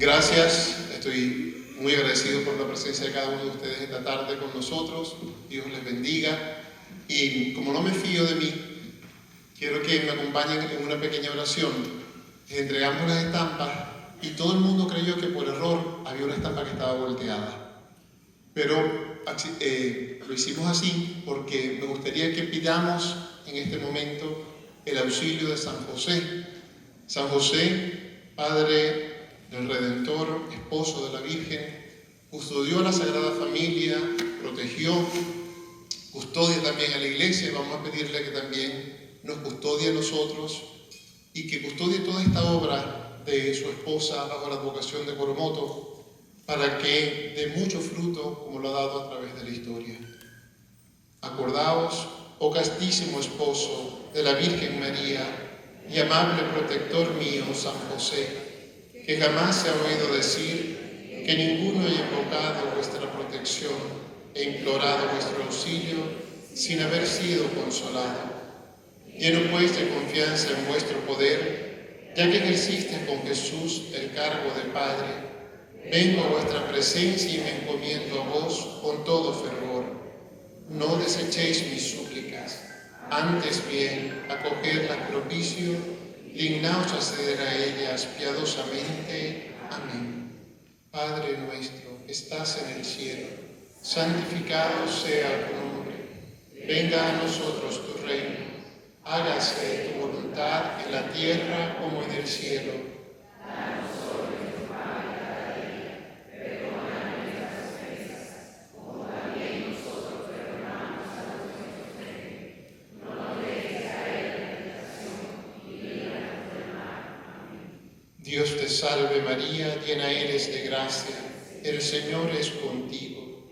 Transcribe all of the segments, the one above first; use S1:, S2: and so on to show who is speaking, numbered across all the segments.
S1: Gracias, estoy muy agradecido por la presencia de cada uno de ustedes esta tarde con nosotros. Dios les bendiga. Y como no me fío de mí, quiero que me acompañen en una pequeña oración. Les entregamos las estampas y todo el mundo creyó que por error había una estampa que estaba volteada. Pero lo hicimos así porque me gustaría que pidamos en este momento el auxilio de San José. San José, Padre del Redentor, esposo de la Virgen, custodió a la Sagrada Familia, protegió, custodia también a la Iglesia. Vamos a pedirle que también nos custodie a nosotros y que custodie toda esta obra de su esposa bajo la advocación de Coromoto, para que dé mucho fruto como lo ha dado a través de la historia. Acordaos, oh castísimo esposo de la Virgen María y amable protector mío, San José, que jamás se ha oído decir que ninguno haya invocado vuestra protección e implorado vuestro auxilio sin haber sido consolado. Lleno pues de confianza en vuestro poder, ya que ejerciste con Jesús el cargo de Padre, vengo a vuestra presencia y me encomiendo a vos con todo fervor. No desechéis mis súplicas, antes bien acogedlas propicio, dignaos acceder a ellas piadosamente. Amén. Padre nuestro que estás en el cielo, santificado sea tu nombre. Venga a nosotros tu reino. Hágase tu voluntad en la tierra como en el cielo. Dios te salve María, llena eres de gracia, el Señor es contigo.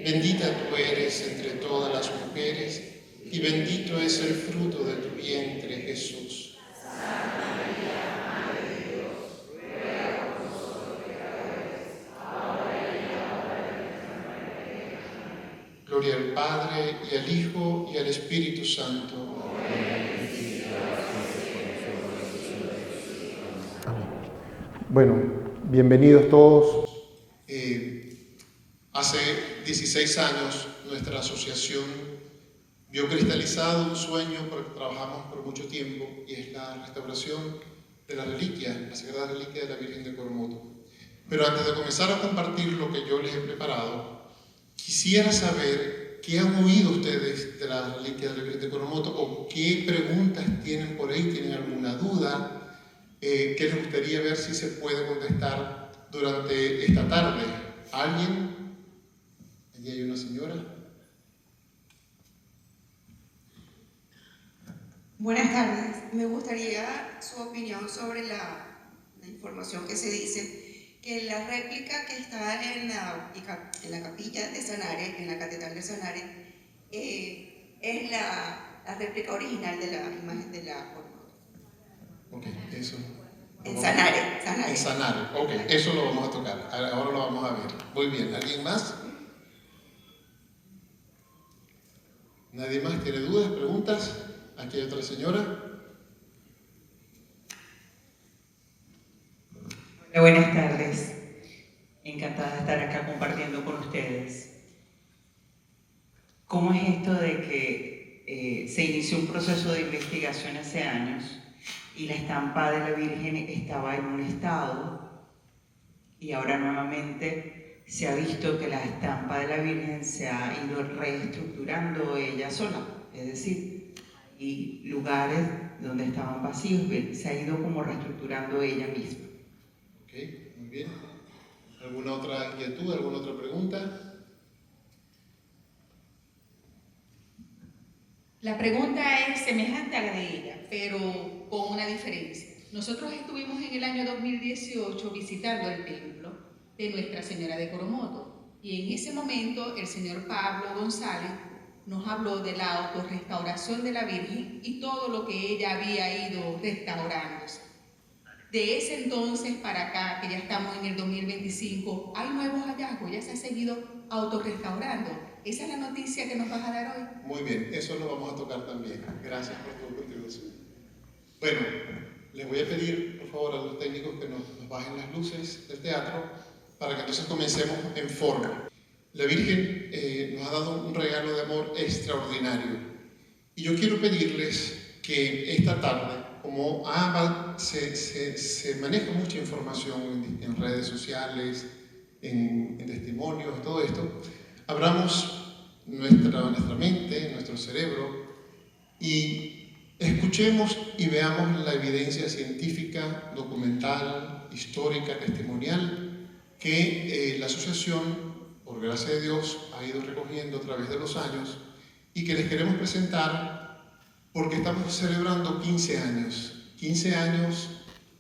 S1: Bendita tú eres entre todas las mujeres, y bendito es el fruto de tu vientre, Jesús.
S2: Santa María, Madre de Dios, ruega por nosotros pecadores, ahora y en la hora de nuestra muerte. Amén.
S1: Gloria al Padre, y al Hijo, y al Espíritu Santo. Bueno, bienvenidos todos. Hace 16 años nuestra asociación vio cristalizado un sueño por el que trabajamos por mucho tiempo, y es la restauración de la reliquia, la Sagrada Reliquia de la Virgen de Coromoto. Pero antes de comenzar a compartir lo que yo les he preparado, quisiera saber qué han oído ustedes de la Reliquia de la Virgen de Coromoto, o qué preguntas tienen por ahí, tienen alguna duda. Que les gustaría ver si se puede contestar durante esta tarde. ¿Alguien? Allí hay una señora.
S3: Buenas tardes. Me gustaría su opinión sobre la información que se dice que la réplica que está en la capilla de Sanare, en la catedral de Sanare, es la réplica original de la imagen de la Coromoto.
S1: Ok, eso.
S3: En Sanare.
S1: En Sanare, ok, eso lo vamos a tocar. Ahora lo vamos a ver. Muy bien, ¿alguien más? ¿Nadie más tiene dudas, preguntas? Aquí hay otra señora.
S4: Hola, buenas tardes. Encantada de estar acá compartiendo con ustedes. ¿Cómo es esto de que se inició un proceso de investigación hace años y la estampa de la Virgen estaba en un estado, y ahora nuevamente se ha visto que la estampa de la Virgen se ha ido reestructurando ella sola? Es decir, hay lugares donde estaban vacíos, se ha ido como reestructurando ella misma.
S1: Ok, muy bien. ¿Alguna otra inquietud, alguna otra pregunta?
S2: La pregunta es semejante a la de ella, pero con una diferencia. Nosotros estuvimos en el año 2018 visitando el templo de Nuestra Señora de Coromoto, y en ese momento el señor Pablo González nos habló de la autorrestauración de la Virgen y todo lo que ella había ido restaurándose. De ese entonces para acá, que ya estamos en el 2025, hay nuevos hallazgos, ya se ha seguido autorrestaurando. Esa es la noticia que nos vas a dar hoy.
S1: Muy bien, eso lo vamos a tocar también. Gracias por tu contribución. Bueno, Les voy a pedir, por favor, a los técnicos que nos bajen las luces del teatro para que entonces comencemos en forma. La Virgen nos ha dado un regalo de amor extraordinario. Y yo quiero pedirles que esta tarde, como se maneja mucha información en redes sociales, en testimonios, todo esto, abramos nuestra mente, nuestro cerebro y escuchemos y veamos la evidencia científica, documental, histórica, testimonial que la asociación, por gracia de Dios, ha ido recogiendo a través de los años y que les queremos presentar porque estamos celebrando 15 años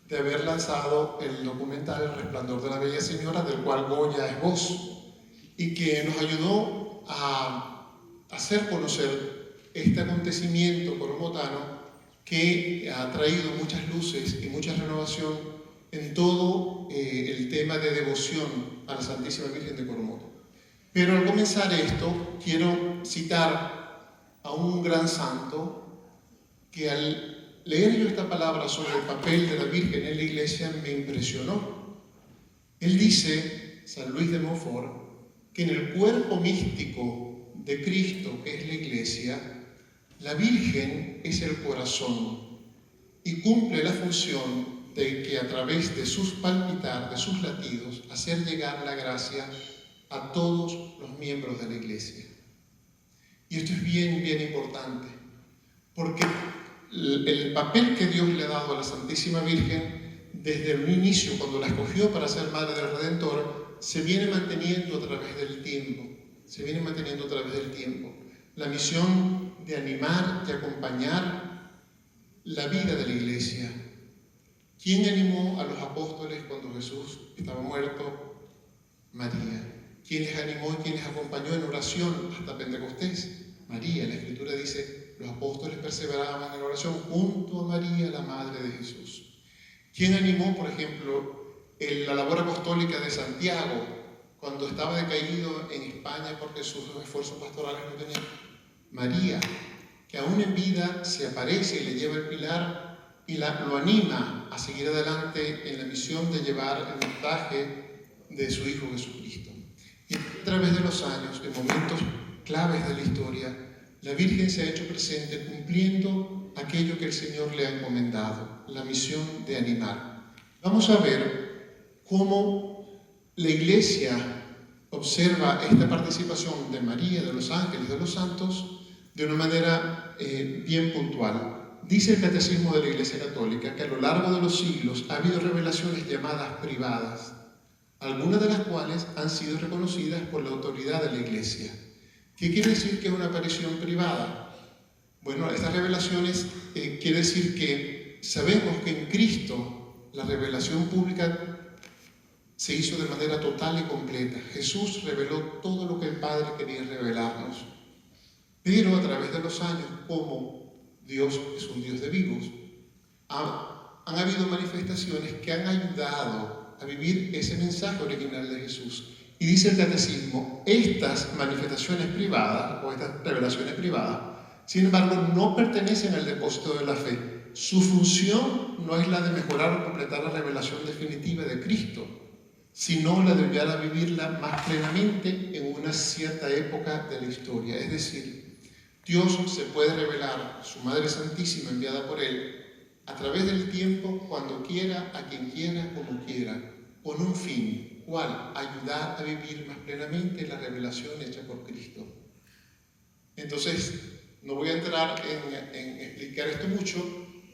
S1: de haber lanzado el documental El Resplandor de la Bella Señora, del cual Goya es voz, y que nos ayudó a hacer conocer este acontecimiento coromotano que ha traído muchas luces y mucha renovación en todo el tema de devoción a la Santísima Virgen de Coromoto. Pero al comenzar esto, quiero citar a un gran santo que al leer yo esta palabra sobre el papel de la Virgen en la Iglesia me impresionó. Él dice, San Luis de Montfort, que en el cuerpo místico de Cristo, que es la Iglesia, la Virgen es el corazón y cumple la función de que a través de sus palpitar, de sus latidos, hacer llegar la gracia a todos los miembros de la Iglesia. Y esto es bien importante, porque el papel que Dios le ha dado a la Santísima Virgen desde el inicio, cuando la escogió para ser Madre del Redentor, se viene manteniendo a través del tiempo. La misión de animar, de acompañar la vida de la Iglesia. ¿Quién animó a los apóstoles cuando Jesús estaba muerto? María. ¿Quién les animó y quién les acompañó en oración hasta Pentecostés? María. La Escritura dice, los apóstoles perseveraban en la oración junto a María, la Madre de Jesús. ¿Quién animó, por ejemplo, la labor apostólica de Santiago cuando estaba decaído en España porque sus esfuerzos pastorales no tenían? María, que aún en vida se aparece y le lleva el pilar y lo anima a seguir adelante en la misión de llevar el mensaje de su Hijo Jesucristo. Y a través de los años, en momentos claves de la historia, la Virgen se ha hecho presente cumpliendo aquello que el Señor le ha encomendado, la misión de animar. Vamos a ver cómo la Iglesia observa esta participación de María, de los ángeles, de los santos, de una manera bien puntual. Dice el Catecismo de la Iglesia Católica que a lo largo de los siglos ha habido revelaciones llamadas privadas, algunas de las cuales han sido reconocidas por la autoridad de la Iglesia. ¿Qué quiere decir que es una aparición privada? Bueno, estas revelaciones quiere decir que sabemos que en Cristo la revelación pública se hizo de manera total y completa. Jesús reveló todo lo que el Padre quería revelarnos. Pero a través de los años, como Dios es un Dios de vivos, han habido manifestaciones que han ayudado a vivir ese mensaje original de Jesús. Y dice el Catecismo, estas manifestaciones privadas, o estas revelaciones privadas, sin embargo, no pertenecen al depósito de la fe. Su función no es la de mejorar o completar la revelación definitiva de Cristo, sino la de ayudar a vivirla más plenamente en una cierta época de la historia. Es decir, Dios se puede revelar, su Madre Santísima enviada por Él, a través del tiempo, cuando quiera, a quien quiera, como quiera, con un fin, ¿cuál? Ayudar a vivir más plenamente la revelación hecha por Cristo. Entonces, no voy a entrar en explicar esto mucho,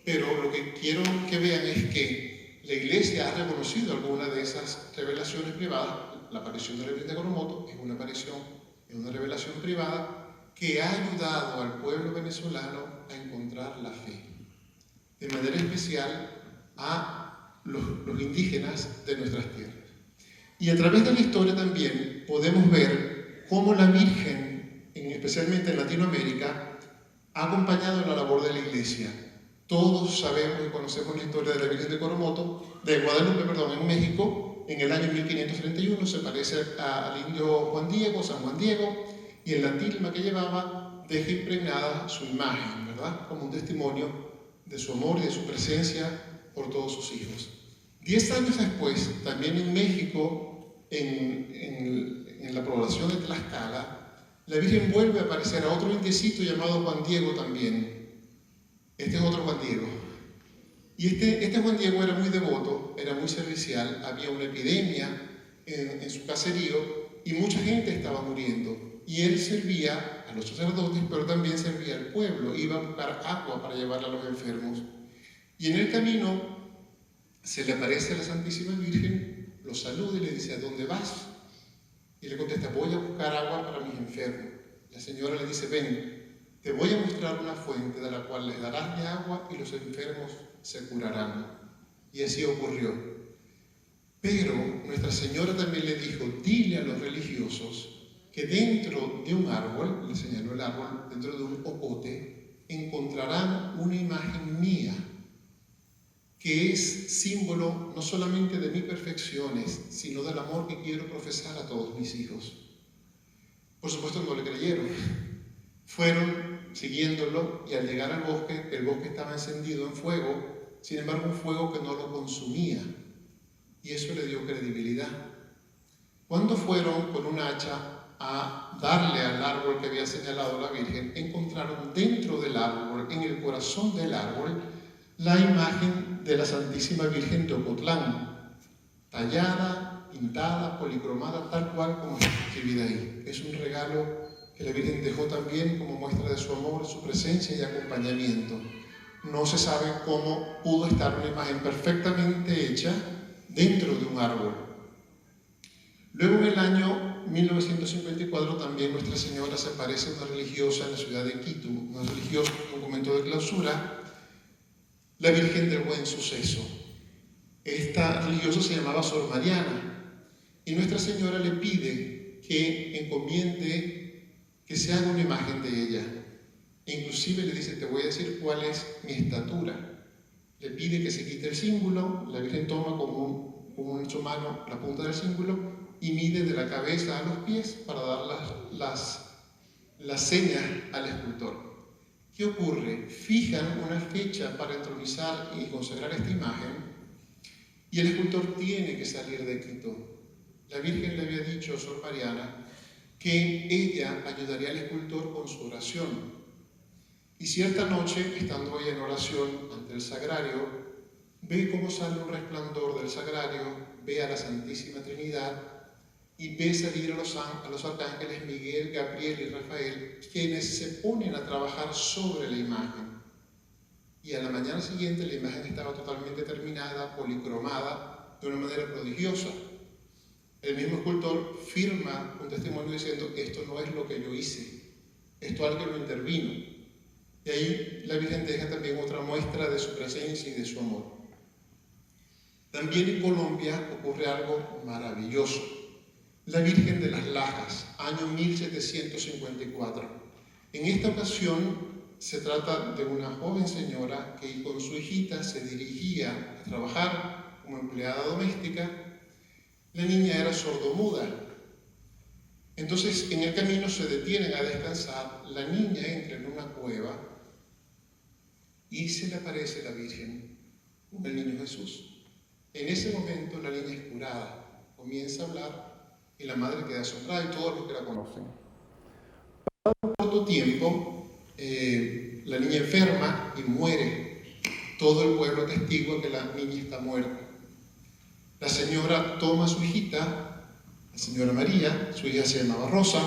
S1: pero lo que quiero que vean es que la Iglesia ha reconocido algunas de esas revelaciones privadas. La aparición de la Virgen de Coromoto es una revelación privada que ha ayudado al pueblo venezolano a encontrar la fe, de manera especial a los indígenas de nuestras tierras. Y a través de la historia también podemos ver cómo la Virgen, especialmente en Latinoamérica, ha acompañado la labor de la Iglesia. Todos sabemos y conocemos la historia de la Virgen de Guadalupe, en México, en el año 1531, se parece al indio San Juan Diego, y en la tilma que llevaba deja impregnada su imagen, ¿verdad? Como un testimonio de su amor y de su presencia por todos sus hijos. 10 años después, también en México, en la población de Tlaxcala, la Virgen vuelve a aparecer a otro indiecito llamado Juan Diego también. Este es otro Juan Diego. Y este Juan Diego era muy devoto, era muy servicial, había una epidemia en su caserío y mucha gente estaba muriendo. Y él servía a los sacerdotes, pero también servía al pueblo, iba a buscar agua para llevarla a los enfermos. Y en el camino se le aparece a la Santísima Virgen, lo saluda y le dice: ¿a dónde vas? Y le contesta: voy a buscar agua para mis enfermos. La señora le dice: ven, te voy a mostrar una fuente de la cual les darás de agua y los enfermos se curarán. Y así ocurrió. Pero Nuestra Señora también le dijo: dile a los religiosos que dentro de un árbol, le señaló el árbol, dentro de un ocote, encontrarán una imagen mía, que es símbolo no solamente de mis perfecciones, sino del amor que quiero profesar a todos mis hijos. Por supuesto no le creyeron. Fueron siguiéndolo y al llegar al bosque, el bosque estaba encendido en fuego, sin embargo un fuego que no lo consumía, y eso le dio credibilidad. Cuando fueron con un hacha a darle al árbol que había señalado la Virgen, encontraron dentro del árbol, en el corazón del árbol, la imagen de la Santísima Virgen de Ocotlán, tallada, pintada, policromada, tal cual como está escribida ahí. Es un regalo que la Virgen dejó también como muestra de su amor, su presencia y acompañamiento. No se sabe cómo pudo estar una imagen perfectamente hecha dentro de un árbol. Luego, en el año 1954, también Nuestra Señora se aparece a una religiosa en la ciudad de Quito, una religiosa, un documento de clausura, la Virgen del Buen Suceso. Esta religiosa se llamaba Sor Mariana, y Nuestra Señora le pide que encomiende que se haga una imagen de ella. E inclusive le dice: te voy a decir cuál es mi estatura. Le pide que se quite el cíngulo, la Virgen toma como en su mano la punta del cíngulo y mide de la cabeza a los pies para dar las señas al escultor. ¿Qué ocurre? Fijan una fecha para entronizar y consagrar esta imagen y el escultor tiene que salir de Quito. La Virgen le había dicho a Sor Mariana que ella ayudaría al escultor con su oración. Y cierta noche, estando ella en oración ante el sagrario, ve cómo sale un resplandor del sagrario, ve a la Santísima Trinidad y ve salir a los arcángeles Miguel, Gabriel y Rafael, quienes se ponen a trabajar sobre la imagen. Y a la mañana siguiente la imagen estaba totalmente terminada, policromada, de una manera prodigiosa. El mismo escultor firma un testimonio diciendo: esto no es lo que yo hice, esto alguien lo intervino. Y ahí la Virgen deja también otra muestra de su presencia y de su amor. También en Colombia ocurre algo maravilloso. La Virgen de las Lajas, año 1754. En esta ocasión se trata de una joven señora que con su hijita se dirigía a trabajar como empleada doméstica. La niña era sordomuda. Entonces, en el camino se detienen a descansar. La niña entra en una cueva y se le aparece la Virgen con el niño Jesús. En ese momento la niña es curada, comienza a hablar y la madre queda asombrada y todos los que la conocen. Pasado un corto tiempo, la niña enferma y muere. Todo el pueblo atestigua que la niña está muerta. La señora toma a su hijita, la señora María, su hija se llamaba Rosa,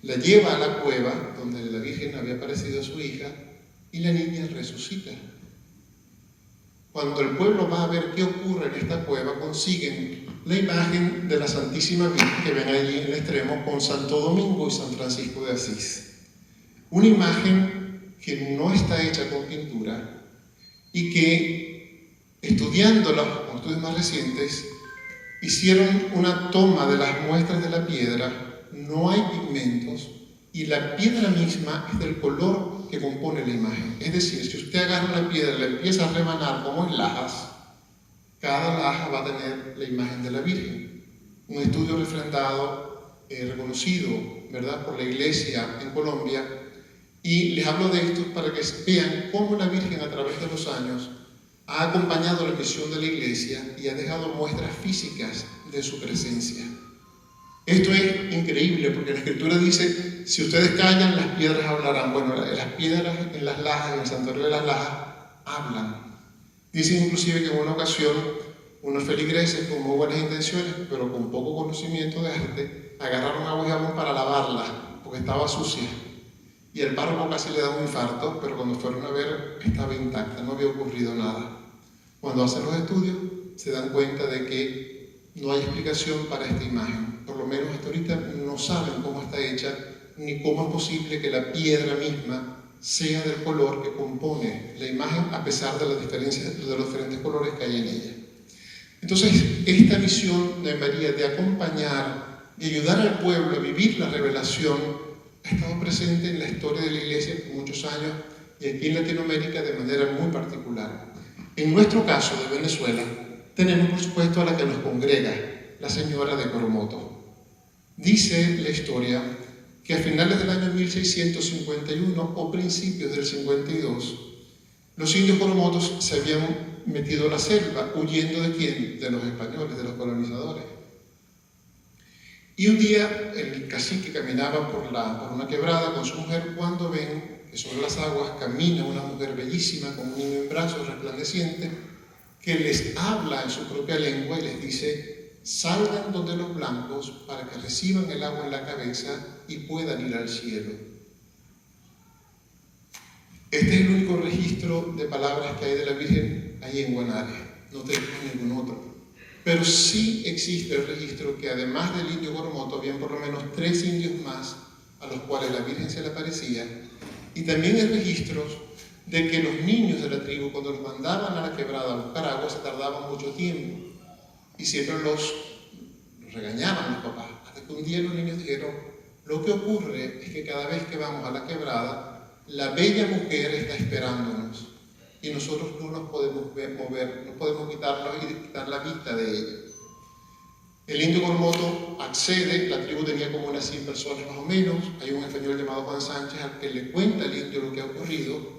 S1: la lleva a la cueva donde la Virgen había aparecido a su hija y la niña resucita. Cuando el pueblo va a ver qué ocurre en esta cueva, consiguen la imagen de la Santísima Virgen que ven allí en el extremo con Santo Domingo y San Francisco de Asís. Una imagen que no está hecha con pintura y que, estudiándola con estudios más recientes, hicieron una toma de las muestras de la piedra. No hay pigmentos y la piedra misma es del color que compone la imagen. Es decir, si usted agarra la piedra y la empieza a rebanar como en lajas, cada laja va a tener la imagen de la Virgen. Un estudio refrendado, reconocido, ¿verdad?, por la Iglesia en Colombia. Y les hablo de esto para que vean cómo la Virgen a través de los años ha acompañado la misión de la iglesia y ha dejado muestras físicas de su presencia. Esto es increíble porque la Escritura dice, si ustedes callan, las piedras hablarán. Bueno, las piedras en las lajas, en el santuario de las lajas, hablan. Dice inclusive que en una ocasión unos feligreses con muy buenas intenciones, pero con poco conocimiento de arte, agarraron agua y jabón para lavarla, porque estaba sucia. Y el párroco casi le da un infarto, pero cuando fueron a ver, estaba intacta, no había ocurrido nada. Cuando hacen los estudios, se dan cuenta de que no hay explicación para esta imagen. Por lo menos hasta ahorita no saben cómo está hecha, ni cómo es posible que la piedra misma sea del color que compone la imagen, a pesar de las diferencias, de los diferentes colores que hay en ella. Entonces, esta misión de María de acompañar y ayudar al pueblo a vivir la revelación ha estado presente en la historia de la Iglesia por muchos años y aquí en Latinoamérica de manera muy particular. En nuestro caso de Venezuela, tenemos por supuesto a la que nos congrega, la señora de Coromoto. Dice la historia que a finales del año 1651 o principios del 52, los indios coromotos se habían metido a la selva, huyendo ¿de quién? De los españoles, de los colonizadores. Y un día el cacique caminaba por una quebrada con su mujer cuando ven que sobre las aguas camina una mujer bellísima con un niño en brazos resplandeciente que les habla en su propia lengua y les dice: salgan donde los blancos para que reciban el agua en la cabeza y puedan ir al cielo. Este es el único registro de palabras que hay de la Virgen ahí en Guanare, no tenemos ningún otro. Pero sí existe el registro que además del indio Coromoto habían por lo menos 3 indios más a los cuales la Virgen se le aparecía, y también hay registros de que los niños de la tribu, cuando los mandaban a la quebrada a buscar agua, se tardaban mucho tiempo y siempre los regañaban los papás, hasta que un día los niños dijeron: lo que ocurre es que cada vez que vamos a la quebrada, la bella mujer está esperándonos y nosotros no nos podemos mover, no podemos quitar la vista de ella. El indio Coromoto accede, la tribu tenía como unas 100 personas más o menos, hay un español llamado Juan Sánchez al que le cuenta al indio lo que ha ocurrido,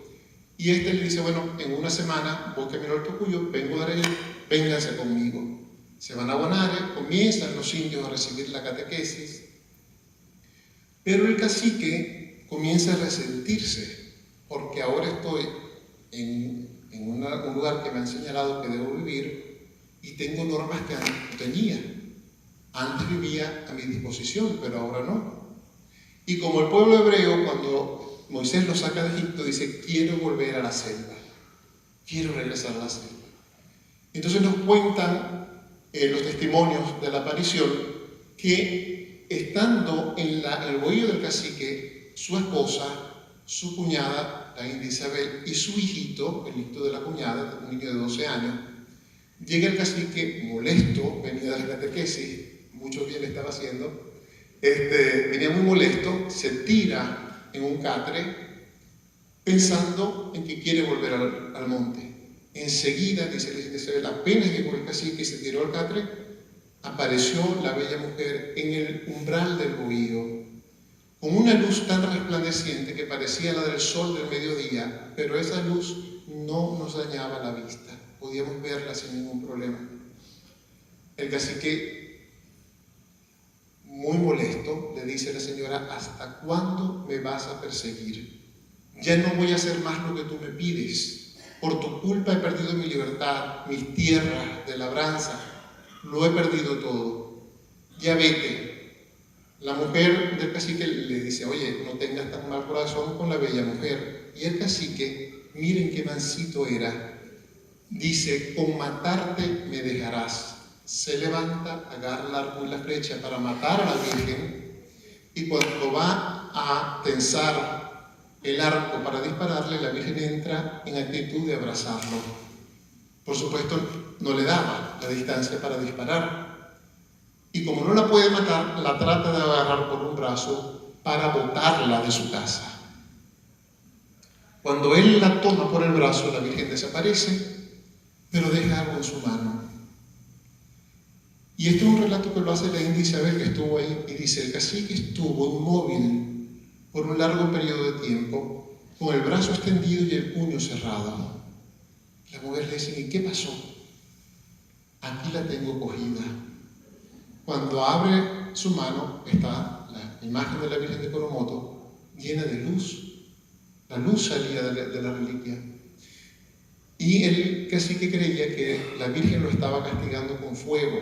S1: y este le dice: bueno, en una semana voy camino al Tocuyo, vengo de ahí, vénganse conmigo. Se van a Guanare, comienzan los indios a recibir la catequesis, pero el cacique comienza a resentirse, porque ahora estoy en un lugar que me han señalado que debo vivir y tengo normas que antes no tenía. Antes vivía a mi disposición, pero ahora no. Y como el pueblo hebreo, cuando Moisés lo saca de Egipto, dice: quiero volver a la selva, quiero regresar a la selva. Entonces nos cuentan los testimonios de la aparición que estando en el bohío del cacique, su esposa, su cuñada, la india Isabel, y su hijito, el hijito de la cuñada, un niño de 12 años, llega el cacique molesto, venía de la catequesis, mucho bien le estaba haciendo, venía muy molesto, se tira en un catre pensando en que quiere volver al monte. Enseguida, dice la Isabel, apenas llegó el cacique y se tiró al catre, apareció la bella mujer en el umbral del bohío, con una luz tan resplandeciente que parecía la del sol del mediodía, pero esa luz no nos dañaba la vista, podíamos verla sin ningún problema. El cacique, muy molesto, le dice a la señora: ¿hasta cuándo me vas a perseguir? Ya no voy a hacer más lo que tú me pides. Por tu culpa he perdido mi libertad, mis tierras de labranza, lo he perdido todo. Ya vete. La mujer del cacique le dice: oye, no tengas tan mal corazón con la bella mujer. Y el cacique, miren qué mansito era, dice: con matarte me dejarás. Se levanta, agarra el arco y la flecha para matar a la Virgen, y cuando va a tensar el arco para dispararle, la Virgen entra en actitud de abrazarlo. Por supuesto, no le daba la distancia para disparar. Y como no la puede matar, la trata de agarrar por un brazo para botarla de su casa. Cuando él la toma por el brazo, la Virgen desaparece, pero deja algo en su mano. Y este es un relato que lo hace la india Isabel, que estuvo ahí, y dice: el cacique estuvo inmóvil por un largo periodo de tiempo, con el brazo extendido y el puño cerrado. La mujer le dice, ¿y qué pasó? Aquí la tengo cogida. Cuando abre su mano está la imagen de la Virgen de Coromoto llena de luz. La luz salía de la reliquia. Y el cacique creía que la Virgen lo estaba castigando con fuego.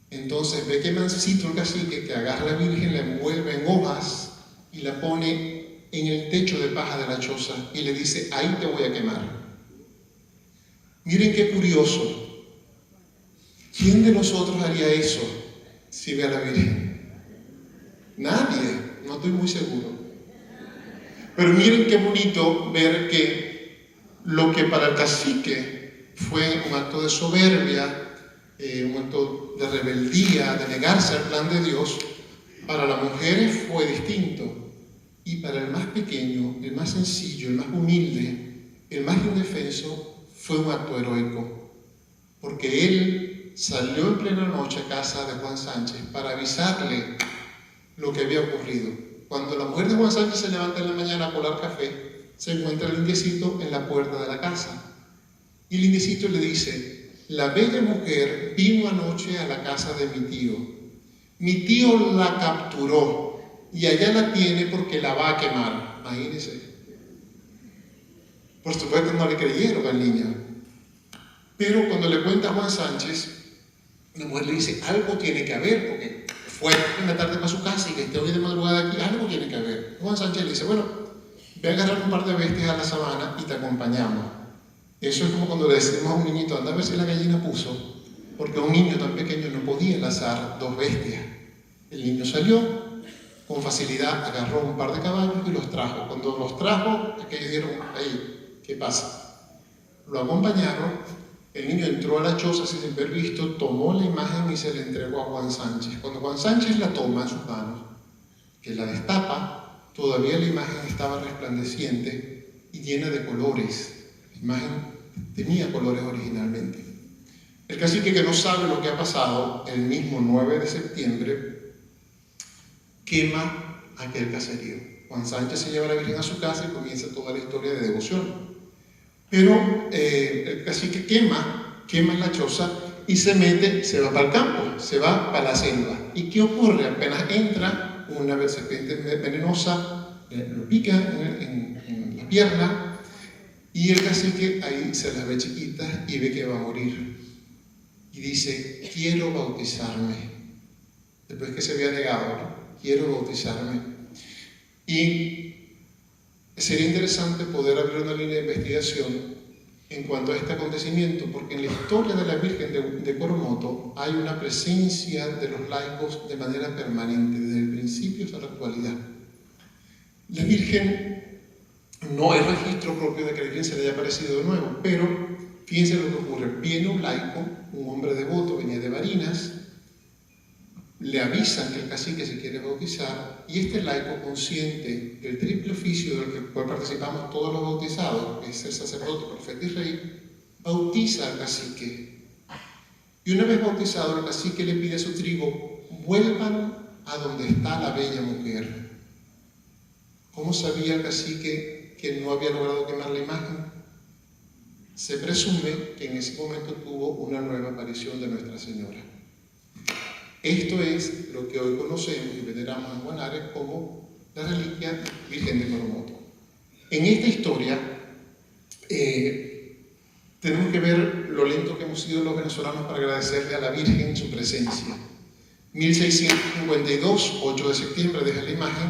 S1: Entonces ve que mansito el cacique que agarra a la Virgen, la envuelve en hojas y la pone en el techo de paja de la choza y le dice, ahí te voy a quemar. Miren qué curioso. ¿Quién de nosotros haría eso si ve a la Virgen? Nadie, no estoy muy seguro. Pero miren qué bonito ver que lo que para el cacique fue un acto de soberbia, un acto de rebeldía, de negarse al plan de Dios, para las mujeres fue distinto. Y para el más pequeño, el más sencillo, el más humilde, el más indefenso, fue un acto heroico. Porque él salió en plena noche a casa de Juan Sánchez para avisarle lo que había ocurrido. Cuando la mujer de Juan Sánchez se levanta en la mañana a colar café, se encuentra el indiecito en la puerta de la casa. Y el indiecito le dice, la bella mujer vino anoche a la casa de mi tío. Mi tío la capturó y allá la tiene porque la va a quemar. Imagínense. Por supuesto no le creyeron al niño. Pero cuando le cuenta a Juan Sánchez, la mujer le dice, algo tiene que haber, porque fue en la tarde para su casa y que esté hoy de madrugada aquí, algo tiene que haber. Juan Sánchez le dice, bueno, ve a agarrar un par de bestias a la sabana y te acompañamos. Eso es como cuando le decimos a un niñito, anda a ver si la gallina puso, porque un niño tan pequeño no podía enlazar dos bestias. El niño salió, con facilidad agarró un par de caballos y los trajo. Cuando los trajo, aquellos dijeron, ahí, ¿qué pasa? Lo acompañaron. El niño entró a la choza sin haber visto, tomó la imagen y se la entregó a Juan Sánchez. Cuando Juan Sánchez la toma en sus manos, que la destapa, todavía la imagen estaba resplandeciente y llena de colores. La imagen tenía colores originalmente. El cacique, que no sabe lo que ha pasado, el mismo 9 de septiembre, quema aquel caserío. Juan Sánchez se lleva a la Virgen a su casa y comienza toda la historia de devoción. Pero el cacique quema la choza y se va para el campo, se va para la selva. ¿Y qué ocurre? Apenas entra, una serpiente venenosa lo pica en la pierna y el cacique ahí se la ve chiquita y ve que va a morir. Y dice, quiero bautizarme. Después que se había negado, ¿no? Quiero bautizarme. Y sería interesante poder abrir una línea de investigación en cuanto a este acontecimiento, porque en la historia de la Virgen de Coromoto hay una presencia de los laicos de manera permanente, desde el principio hasta la actualidad. La Virgen no es registro propio de que la Virgen se le haya aparecido de nuevo, pero fíjense lo que ocurre. Viene un laico, un hombre devoto, venía de Barinas, le avisan que el cacique se quiere bautizar y este laico, consciente del triple oficio del cual participamos todos los bautizados, que es ser sacerdote, profeta y rey, bautiza al cacique. Y una vez bautizado, el cacique le pide a su tribu, vuelvan a donde está la bella mujer. ¿Cómo sabía el cacique que no había logrado quemar la imagen? Se presume que en ese momento tuvo una nueva aparición de Nuestra Señora. Esto es lo que hoy conocemos y veneramos en Guanare como la reliquia Virgen de Coromoto. En esta historia tenemos que ver lo lento que hemos sido los venezolanos para agradecerle a la Virgen su presencia. 1652, 8 de septiembre, deja la imagen,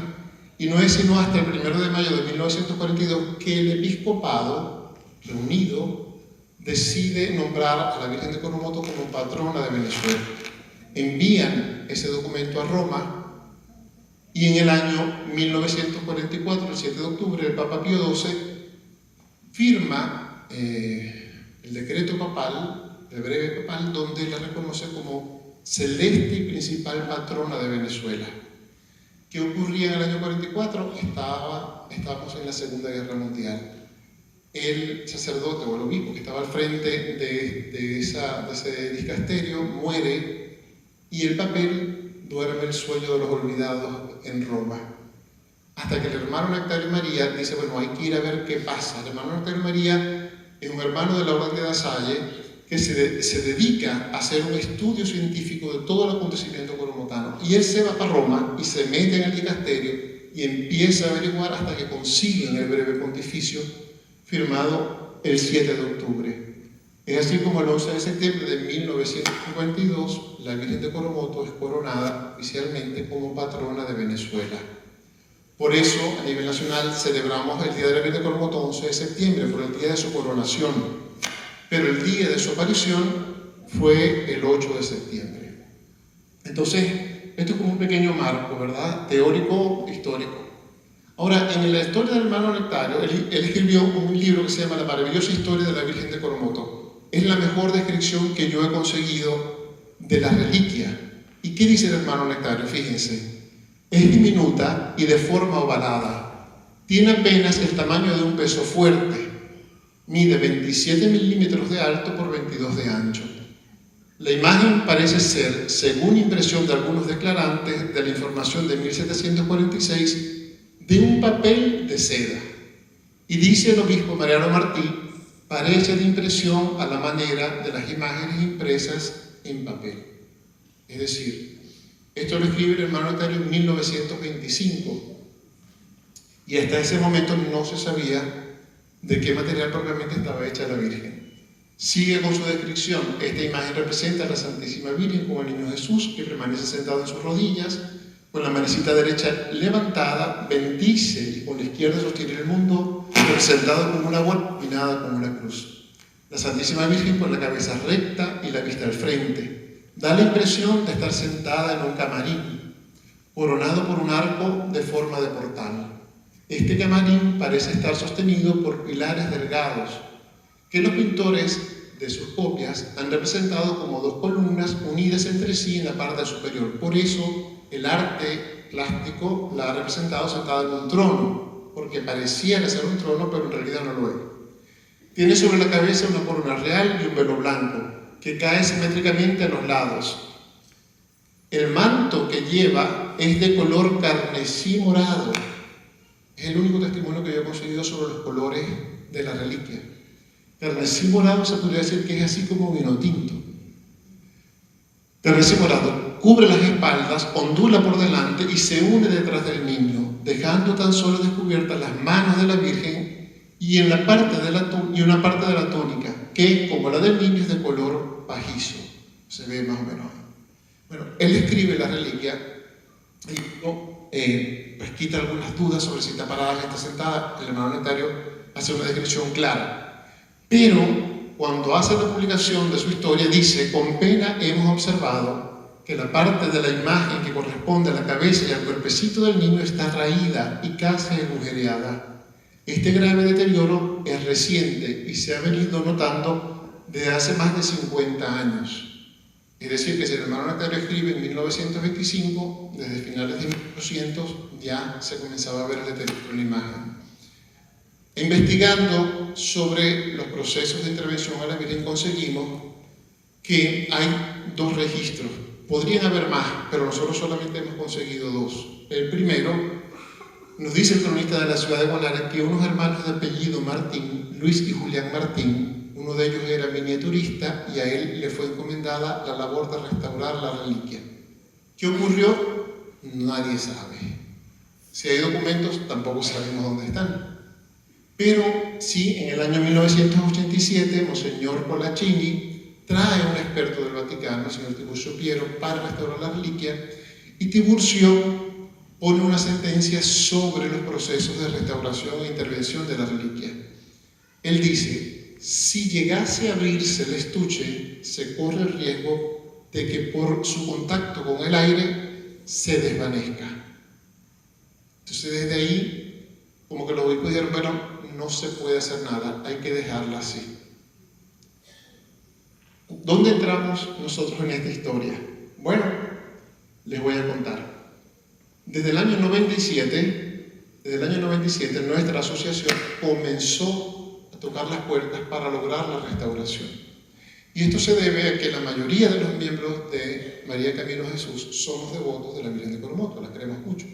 S1: y no es sino hasta el 1 de mayo de 1942 que el episcopado reunido decide nombrar a la Virgen de Coromoto como patrona de Venezuela. Envían ese documento a Roma y en el año 1944, el 7 de octubre, el Papa Pío XII firma el decreto papal, el breve papal, donde la reconoce como celeste y principal patrona de Venezuela. ¿Qué ocurría en el año 44? Estábamos en la Segunda Guerra Mundial. El sacerdote o el obispo que estaba al frente de ese dicasterio muere y el papel duerme el sueño de los olvidados en Roma. Hasta que el hermano Nectario María dice, bueno, hay que ir a ver qué pasa. El hermano Nectario María es un hermano de la Orden de La Salle que se dedica a hacer un estudio científico de todo el acontecimiento coromotano. Y él se va para Roma y se mete en el dicasterio y empieza a averiguar hasta que consiguen el breve pontificio firmado el 7 de octubre. Es así como el 11 de septiembre de 1952 la Virgen de Coromoto es coronada oficialmente como patrona de Venezuela. Por eso, a nivel nacional, celebramos el Día de la Virgen de Coromoto 11 de septiembre, por el día de su coronación. Pero el día de su aparición fue el 8 de septiembre. Entonces, esto es como un pequeño marco, ¿verdad? Teórico, histórico. Ahora, en la historia del hermano Nectario, él escribió un libro que se llama La maravillosa historia de la Virgen de Coromoto. Es la mejor descripción que yo he conseguido de la reliquia. ¿Y qué dice el hermano Nectario? Fíjense. Es diminuta y de forma ovalada. Tiene apenas el tamaño de un peso fuerte. Mide 27 milímetros de alto por 22 de ancho. La imagen parece ser, según impresión de algunos declarantes de la información de 1746, de un papel de seda. Y dice el obispo Mariano Martí, parece de impresión a la manera de las imágenes impresas en papel. Es decir, esto lo escribe el hermano Nectario en 1925 y hasta ese momento no se sabía de qué material propiamente estaba hecha la Virgen. Sigue con su descripción. Esta imagen representa a la Santísima Virgen como el niño Jesús que permanece sentado en sus rodillas, con la manecita derecha levantada, bendice y con la izquierda sostiene el mundo, representado como una bola y nada como una cruz. La Santísima Virgen con la cabeza recta y la vista al frente. Da la impresión de estar sentada en un camarín, coronado por un arco de forma de portal. Este camarín parece estar sostenido por pilares delgados, que los pintores de sus copias han representado como dos columnas unidas entre sí en la parte superior. Por eso el arte plástico la ha representado sentada en un trono, porque pareciera ser un trono, pero en realidad no lo es. Tiene sobre la cabeza una corona real y un velo blanco, que cae simétricamente a los lados. El manto que lleva es de color carmesí morado. Es el único testimonio que yo he conseguido sobre los colores de la reliquia. Carmesí morado se podría decir que es así como vino tinto. Carmesí morado cubre las espaldas, ondula por delante y se une detrás del niño, dejando tan solo descubiertas las manos de la Virgen y una parte de la túnica, que, como la del niño, es de color pajizo. Se ve más o menos. Bueno, él escribe la reliquia y pues quita algunas dudas sobre si está parada o está sentada. El hermano Nectario hace una descripción clara. Pero cuando hace la publicación de su historia dice: con pena hemos observado que la parte de la imagen que corresponde a la cabeza y al cuerpecito del niño está raída y casi agujereada. Este grave deterioro es reciente y se ha venido notando desde hace más de 50 años. Es decir, que si el hermano Nectario escribe en 1925, desde finales de 1800 ya se comenzaba a ver el deterioro en la imagen. Investigando sobre los procesos de intervención a la Virgen conseguimos que hay dos registros. Podrían haber más, pero nosotros solamente hemos conseguido dos. El primero, nos dice el cronista de la ciudad de Guanare que unos hermanos de apellido Martín, Luis y Julián Martín, uno de ellos era miniaturista y a él le fue encomendada la labor de restaurar la reliquia. ¿Qué ocurrió? Nadie sabe. Si hay documentos, tampoco sabemos dónde están. Pero sí, en el año 1987, Monseñor Colaccini trae a un experto del Vaticano, el señor Tiburcio Piero, para restaurar la reliquia, y Tiburcio pone una sentencia sobre los procesos de restauración e intervención de la reliquia. Él dice: si llegase a abrirse el estuche, se corre el riesgo de que por su contacto con el aire se desvanezca. Entonces desde ahí, como que los obispos dijeron: bueno, no se puede hacer nada, hay que dejarla así. ¿Dónde entramos nosotros en esta historia? Bueno, les voy a contar. Desde el año 97, nuestra asociación comenzó a tocar las puertas para lograr la restauración. Y esto se debe a que la mayoría de los miembros de María Camino Jesús somos devotos de la Virgen de Coromoto, la queremos mucho.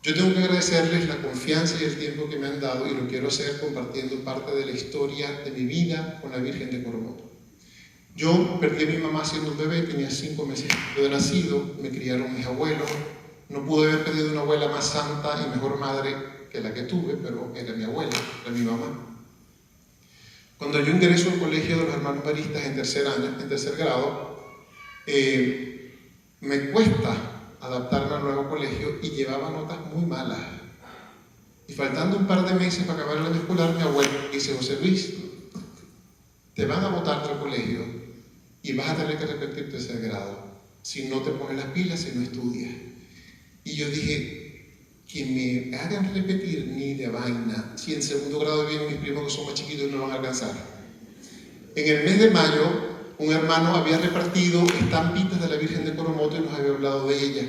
S1: Yo tengo que agradecerles la confianza y el tiempo que me han dado, y lo quiero hacer compartiendo parte de la historia de mi vida con la Virgen de Coromoto. Yo perdí a mi mamá siendo un bebé, tenía 5 meses de nacido, me criaron mis abuelos. No pude haber pedido una abuela más santa y mejor madre que la que tuve, pero era mi abuela, era mi mamá. Cuando yo ingreso al colegio de los hermanos maristas en tercer grado, me cuesta adaptarme al nuevo colegio y llevaba notas muy malas. Y faltando un par de meses para acabar el año escolar, mi abuela dice: José Luis, te van a botar del colegio y vas a tener que repetir tercer grado si no te pones las pilas, si no estudias. Y yo dije: que me hagan repetir ni de vaina, si en segundo grado vienen mis primos que son más chiquitos y no van a alcanzar. En el mes de mayo, un hermano había repartido estampitas de la Virgen de Coromoto y nos había hablado de ella.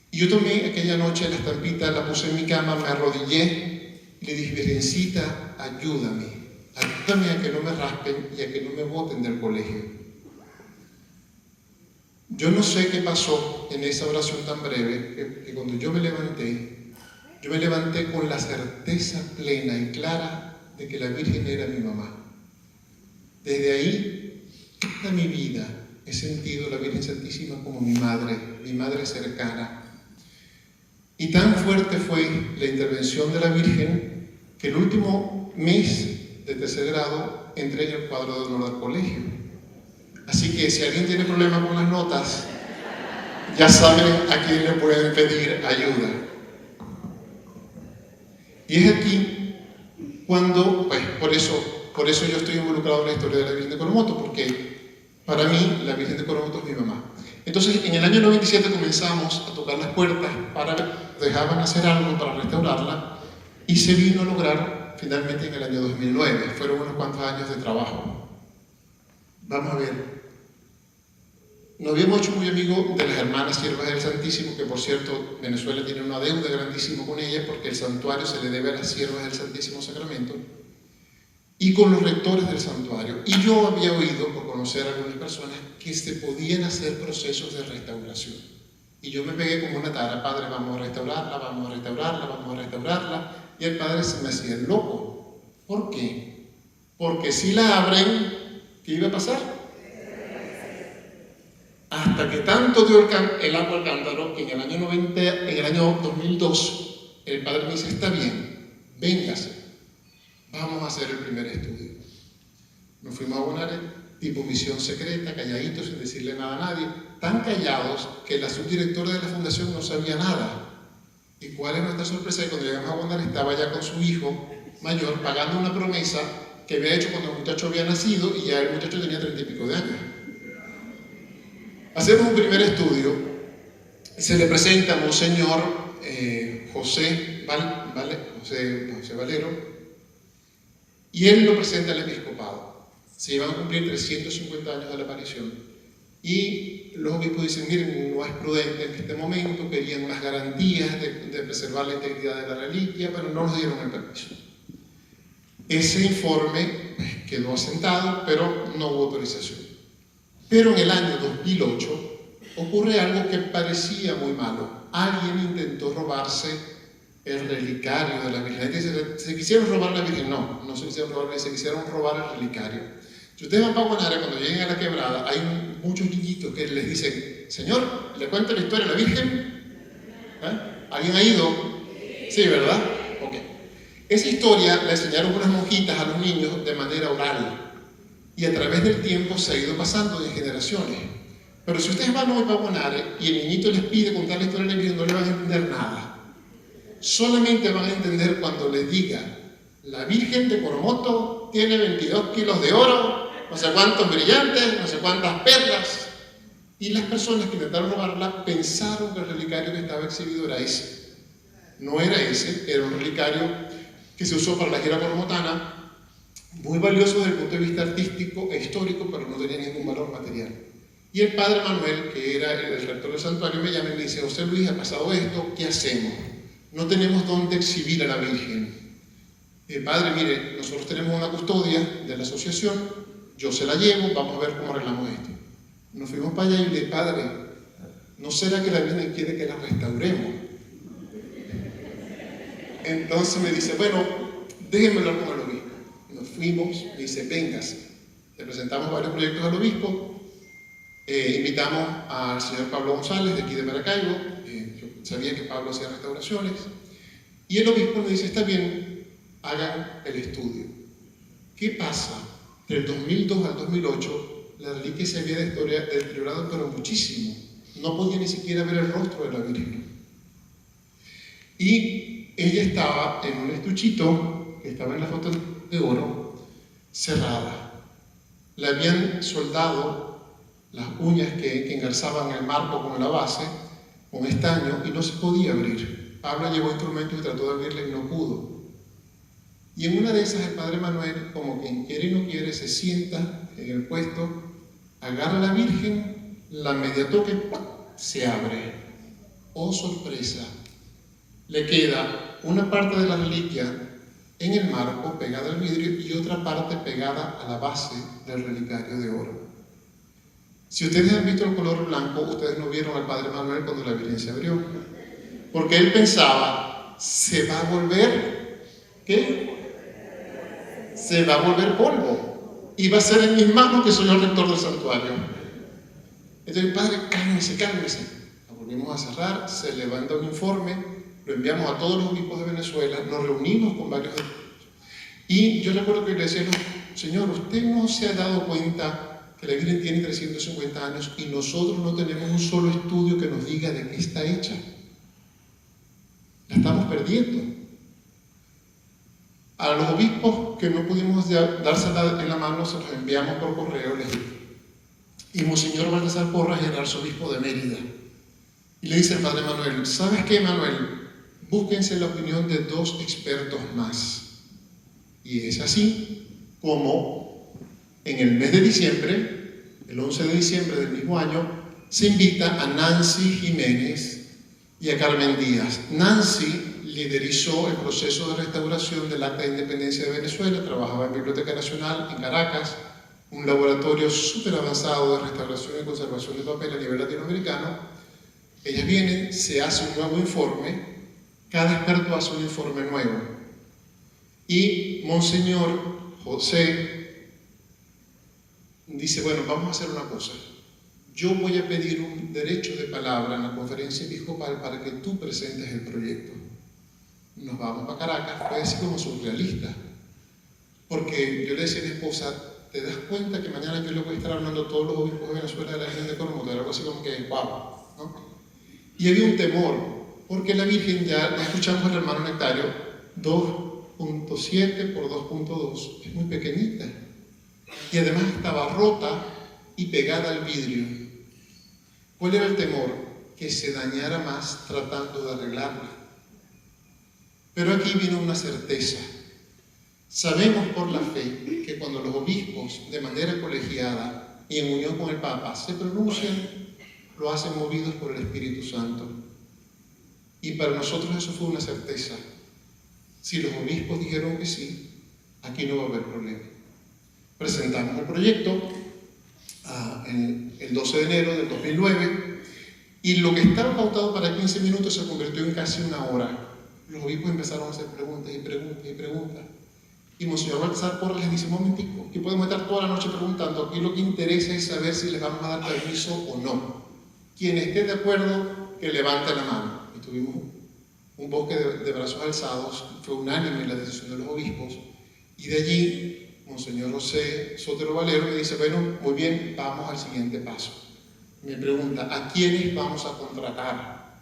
S1: Y yo tomé aquella noche la estampita, la puse en mi cama, me arrodillé y le dije: Virgencita, ayúdame a que no me raspen y a que no me boten del colegio. Yo no sé qué pasó en esa oración tan breve, que cuando yo me levanté con la certeza plena y clara de que la Virgen era mi mamá. Desde ahí, toda mi vida he sentido a la Virgen Santísima como mi madre cercana. Y tan fuerte fue la intervención de la Virgen que el último mes de tercer grado entré en el cuadro de honor del colegio. Así que si alguien tiene problemas con las notas, ya saben a quién le pueden pedir ayuda. Y es aquí cuando, pues, por eso yo estoy involucrado en la historia de la Virgen de Coromoto, porque para mí la Virgen de Coromoto es mi mamá. Entonces, en el año 97 comenzamos a tocar las puertas para ver si dejaban hacer algo para restaurarla, y se vino a lograr finalmente en el año 2009. Fueron unos cuantos años de trabajo. Vamos a ver. Nos habíamos hecho muy amigos de las hermanas siervas del Santísimo, que por cierto Venezuela tiene una deuda grandísima con ellas porque el santuario se le debe a las siervas del Santísimo Sacramento, y con los rectores del santuario. Y yo había oído, por conocer a algunas personas, que se podían hacer procesos de restauración. Y yo me pegué como una tara: Padre, vamos a restaurarla, vamos a restaurarla, vamos a restaurarla. Y el Padre se me hacía el loco. ¿Por qué? Porque si la abren, ¿qué iba a pasar? Hasta que tanto dio el agua al cántaro, que en el año 2002, el Padre me dice: está bien, véngase, vamos a hacer el primer estudio. Nos fuimos a Bonaire, tipo misión secreta, calladitos, sin decirle nada a nadie, tan callados que la subdirectora de la fundación no sabía nada. ¿Y cuál es nuestra sorpresa? Cuando llegamos a Bonaire estaba ya con su hijo mayor pagando una promesa que había hecho cuando el muchacho había nacido, y ya el muchacho tenía 30 y pico de años. Hacemos un primer estudio, se le presenta a Monseñor José Valero, y él lo presenta al episcopado. Se iban a cumplir 350 años de la aparición, y los obispos dicen: miren, no es prudente en este momento, querían unas garantías de preservar la integridad de la reliquia, pero no nos dieron el permiso. Ese informe quedó asentado, pero no hubo autorización. Pero en el año 2008 ocurre algo que parecía muy malo. Alguien intentó robarse el relicario de la Virgen. ¿Se quisieron robar la Virgen? No se quisieron robar, se quisieron robar el relicario. Si ustedes van para Guanare, cuando lleguen a la quebrada, hay muchos niñitos que les dicen: Señor, ¿le cuento la historia de la Virgen? ¿Alguien ha ido? Sí, ¿verdad? Ok. Esa historia la enseñaron unas monjitas a los niños de manera oral, y a través del tiempo se ha ido pasando de generaciones. Pero si ustedes van hoy para Guanare y el niñito les pide contar la historia de la Virgen, no le van a entender nada. Solamente van a entender cuando les diga: la Virgen de Coromoto tiene 22 kilos de oro, no sé cuántos brillantes, no sé cuántas perlas. Y las personas que intentaron robarla pensaron que el relicario que estaba exhibido era ese. No era ese, era un relicario que se usó para la gira coromotana, muy valioso desde el punto de vista artístico e histórico, pero no tenía ningún valor material. Y el Padre Manuel, que era el rector del santuario, me llama y me dice: José Luis, ha pasado esto, ¿qué hacemos? No tenemos dónde exhibir a la Virgen. Padre, mire, nosotros tenemos una custodia de la asociación, yo se la llevo, vamos a ver cómo arreglamos esto. Nos fuimos para allá y le dije: Padre, ¿no será que la Virgen quiere que la restauremos? Entonces me dice, bueno, déjenme hablar con el obispo. Nos fuimos, me dice, véngase. Le presentamos varios proyectos al obispo. Invitamos al señor Pablo González, de aquí de Maracaibo. Yo sabía que Pablo hacía restauraciones. Y el obispo nos dice, está bien, hagan el estudio. ¿Qué pasa? Del 2002 al 2008, la reliquia se había deteriorado, pero muchísimo. No podía ni siquiera ver el rostro de la Virgen. Y ella estaba en un estuchito, que estaba en la foto de oro, cerrada. Le habían soldado las uñas que engarzaban el marco con la base, con estaño, y no se podía abrir. Pablo llevó instrumentos y trató de abrirla y no pudo. Y en una de esas el padre Manuel, como quien quiere y no quiere, se sienta en el puesto, agarra a la Virgen, la media toque, se abre. ¡Oh, sorpresa! Le queda una parte de la reliquia en el marco, pegada al vidrio, y otra parte pegada a la base del relicario de oro. Si ustedes han visto el color blanco, ustedes no vieron al padre Manuel cuando la Virgen se abrió. Porque él pensaba, ¿se va a volver qué? Se va a volver polvo. Y va a ser en mis manos, que soy el rector del santuario. Entonces el padre, cálmese, cálmese. La volvimos a cerrar, se levanta un informe, lo enviamos a todos los obispos de Venezuela, nos reunimos con varios de ellos. Y yo recuerdo que le decía, señor, usted no se ha dado cuenta que la Virgen tiene 350 años y nosotros no tenemos un solo estudio que nos diga de qué está hecha. La estamos perdiendo. A los obispos que no pudimos dársela en la mano, se los enviamos por correo, les digo. Y Monseñor Baltasar Porras era arzobispo de Mérida. Y le dice al padre Manuel, ¿sabes qué, Manuel? Búsquense la opinión de 2 expertos más. Y es así como en el mes de diciembre, el 11 de diciembre del mismo año, se invita a Nancy Jiménez y a Carmen Díaz. Nancy liderizó el proceso de restauración del Acta de Independencia de Venezuela, trabajaba en Biblioteca Nacional en Caracas, un laboratorio súper avanzado de restauración y conservación de papel a nivel latinoamericano. Ellas vienen, se hace un nuevo informe, cada experto hace un informe nuevo. Y Monseñor José dice, bueno, vamos a hacer una cosa. Yo voy a pedir un derecho de palabra en la conferencia episcopal para que tú presentes el proyecto. Nos vamos para Caracas, fue así como surrealista. Porque yo le decía a mi esposa, ¿te das cuenta que mañana yo le voy a estar hablando a todos los obispos de Venezuela de la región de Coromoto? Era algo así como que, wow, ¿no? Y había un temor, porque la Virgen, ya escuchamos al hermano Nectario, 2.7 por 2.2, es muy pequeñita. Y además estaba rota y pegada al vidrio. ¿Cuál era el temor? Que se dañara más tratando de arreglarla. Pero aquí vino una certeza. Sabemos por la fe que cuando los obispos, de manera colegiada y en unión con el Papa, se pronuncian, lo hacen movidos por el Espíritu Santo. Y para nosotros eso fue una certeza. Si los obispos dijeron que sí, aquí no va a haber problema. Presentamos el proyecto el 12 de enero del 2009 y lo que estaba pautado para 15 minutos se convirtió en casi una hora. Los obispos empezaron a hacer preguntas y preguntas y preguntas. Y Monseñor Baltasar Porras les dice, un momentico, aquí podemos estar toda la noche preguntando, aquí lo que interesa es saber si les vamos a dar permiso o no. Quien esté de acuerdo, que levante la mano. Y tuvimos un bosque de brazos alzados, fue unánime la decisión de los obispos, y de allí Monseñor José Sotero Valero me dice, bueno, muy bien, vamos al siguiente paso. Me pregunta, ¿a quiénes vamos a contratar?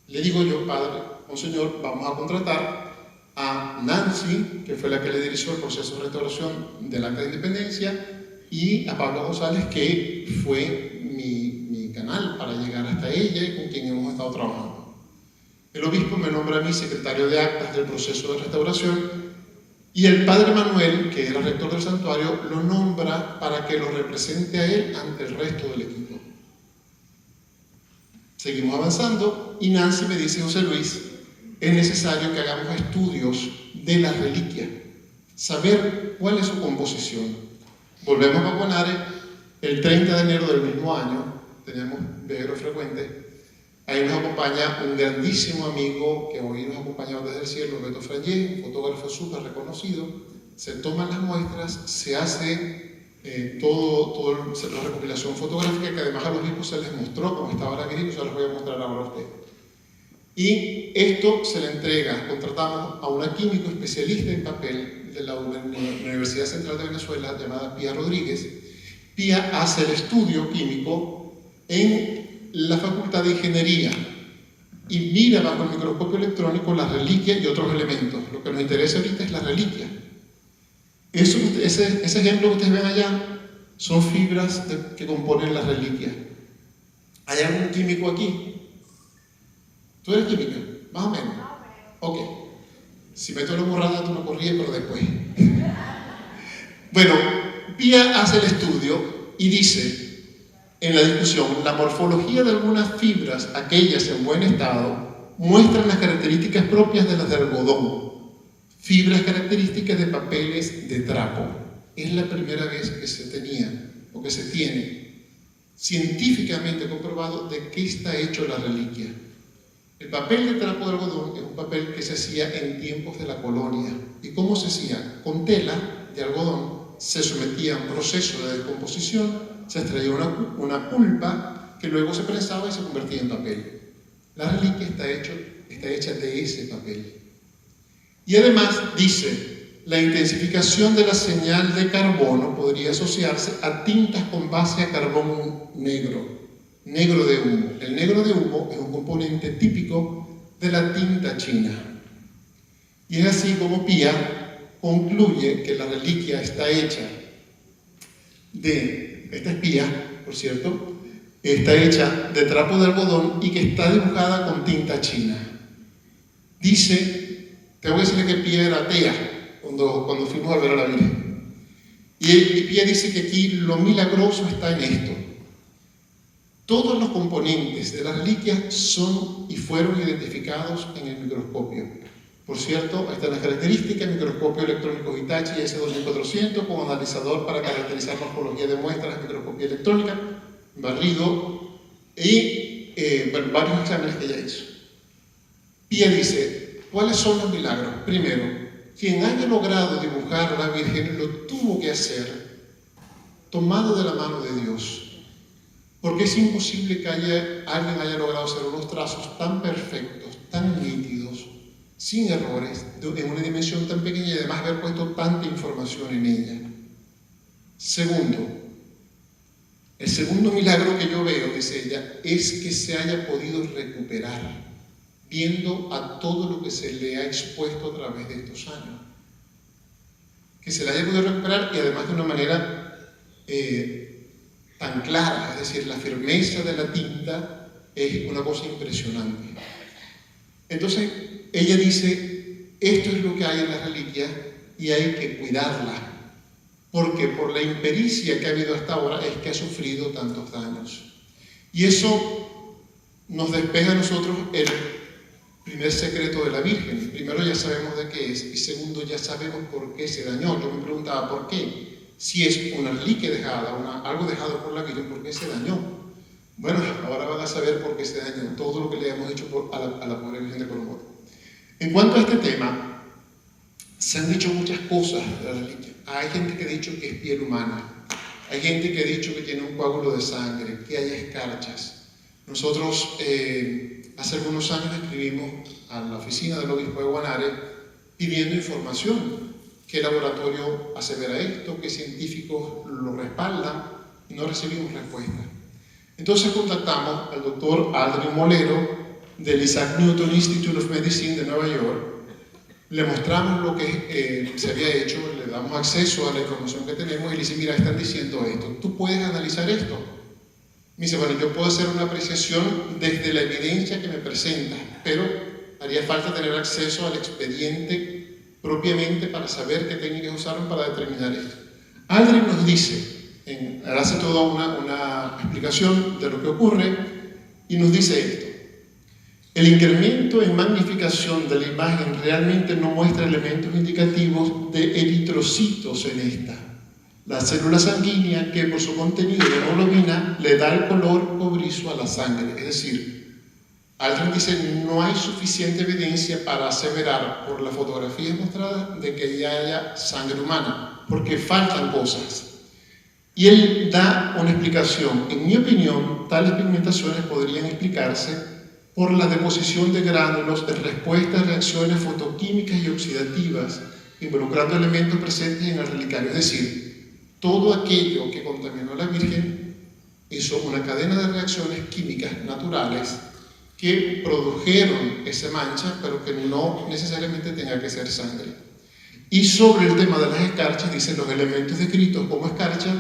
S1: Le digo yo, padre, Monseñor, vamos a contratar a Nancy, que fue la que le dirigió el proceso de restauración del Acta de Independencia, y a Pablo González, que fue mi canal para llegar hasta ella y con quien hemos estado trabajando. El obispo me nombra a mí secretario de actas del proceso de restauración y el padre Manuel, que era rector del santuario, lo nombra para que lo represente a él ante el resto del equipo. Seguimos avanzando y Nancy me dice, José Luis, es necesario que hagamos estudios de la reliquia, saber cuál es su composición. Volvemos a Guanare, el 30 de enero del mismo año, teníamos viajeros frecuentes, Ahí nos acompaña un grandísimo amigo que hoy nos ha acompañado desde el cielo, Beto Frayé, un fotógrafo súper reconocido. Se toman las muestras, se hace toda la recopilación fotográfica, que además a los hijos se les mostró cómo estaba la virgen, y se les voy a mostrar ahora a ustedes. Y esto se le entrega, contratamos a una químico especialista en papel de la Universidad Central de Venezuela, llamada Pía Rodríguez. Pía hace el estudio químico en la Facultad de Ingeniería y mira bajo el microscopio electrónico las reliquias y otros elementos. Lo que nos interesa ahorita es la reliquia. Ese ejemplo que ustedes ven allá son fibras que componen la reliquia. ¿Hay algún químico aquí? ¿Tú eres química? Más o menos. Ok. Si meto la borrada, tú no corrías, pero después. Bueno, Pía hace el estudio y dice en la discusión: la morfología de algunas fibras, aquellas en buen estado, muestran las características propias de las de algodón. Fibras características de papeles de trapo. Es la primera vez que se tenía o que se tiene científicamente comprobado de qué está hecho la reliquia. El papel de trapo de algodón es un papel que se hacía en tiempos de la colonia. ¿Y cómo se hacía? Con tela de algodón se sometía a un proceso de descomposición, se extraía una pulpa que luego se prensaba y se convertía en papel. La reliquia está hecha de ese papel. Y además dice: la intensificación de la señal de carbono podría asociarse a tintas con base a carbón negro de humo. El negro de humo es un componente típico de la tinta china. Y es así como Pía concluye que la reliquia está hecha esta es Pía, por cierto, está hecha de trapo de algodón y que está dibujada con tinta china. Dice, tengo que decirle que Pía era atea cuando fuimos a ver a la Virgen. Y Pía dice que aquí lo milagroso está en esto. Todos los componentes de la reliquia son y fueron identificados en el microscopio. Por cierto, ahí están las características: microscopio electrónico Hitachi S2400 con analizador para caracterizar morfología de muestras, microscopía electrónica, barrido y varios exámenes que ella hizo. Pía dice: ¿cuáles son los milagros? Primero, quien haya logrado dibujar a la Virgen lo tuvo que hacer tomado de la mano de Dios. Porque es imposible que alguien haya logrado hacer unos trazos tan perfectos, tan nítidos, sin errores, en una dimensión tan pequeña y además haber puesto tanta información en ella. Segundo, el segundo milagro que yo veo, dice ella, es que se haya podido recuperar, viendo a todo lo que se le ha expuesto a través de estos años. Que se le haya podido recuperar y además de una manera tan clara, es decir, la firmeza de la tinta es una cosa impresionante. Entonces, ella dice, esto es lo que hay en la reliquia y hay que cuidarla, porque por la impericia que ha habido hasta ahora es que ha sufrido tantos daños. Y eso nos despeja a nosotros el primer secreto de la Virgen. Primero, ya sabemos de qué es, y segundo, ya sabemos por qué se dañó. Yo me preguntaba, ¿por qué? Si es una reliquia dejada, algo dejado por la Virgen, ¿por qué se dañó? Bueno, ahora van a saber por qué se dañó todo lo que le hemos hecho a la pobre Virgen de Coromoto. En cuanto a este tema, se han dicho muchas cosas de la reliquia. Hay gente que ha dicho que es piel humana, hay gente que ha dicho que tiene un coágulo de sangre, que hay escarchas. Nosotros hace algunos años escribimos a la oficina del obispo de Guanare pidiendo información. ¿Qué laboratorio asevera esto? ¿Qué científicos lo respaldan? Y no recibimos respuesta. Entonces contactamos al doctor Aldrin Molero del Isaac Newton Institute of Medicine de Nueva York. Le mostramos lo que se había hecho, le damos acceso a la información que tenemos y le dice, mira, están diciendo esto, ¿tú puedes analizar esto? Me dice, bueno, yo puedo hacer una apreciación desde la evidencia que me presenta, pero haría falta tener acceso al expediente propiamente para saber qué técnicas usaron para determinar esto. Aldrin nos dice, hace toda una explicación de lo que ocurre y nos dice esto. El incremento en magnificación de la imagen realmente no muestra elementos indicativos de eritrocitos en esta. La célula sanguínea que por su contenido de hemoglobina le da el color cobrizo a la sangre. Es decir, Alguien dice, no hay suficiente evidencia para aseverar por las fotografías mostradas de que ya haya sangre humana, porque faltan cosas. Y él da una explicación. En mi opinión, tales pigmentaciones podrían explicarse por la deposición de gránulos en respuesta a reacciones fotoquímicas y oxidativas, involucrando elementos presentes en el relicario. Es decir, todo aquello que contaminó a la Virgen hizo una cadena de reacciones químicas naturales que produjeron esa mancha, pero que no necesariamente tenga que ser sangre. Y sobre el tema de las escarchas, dicen los elementos descritos como escarcha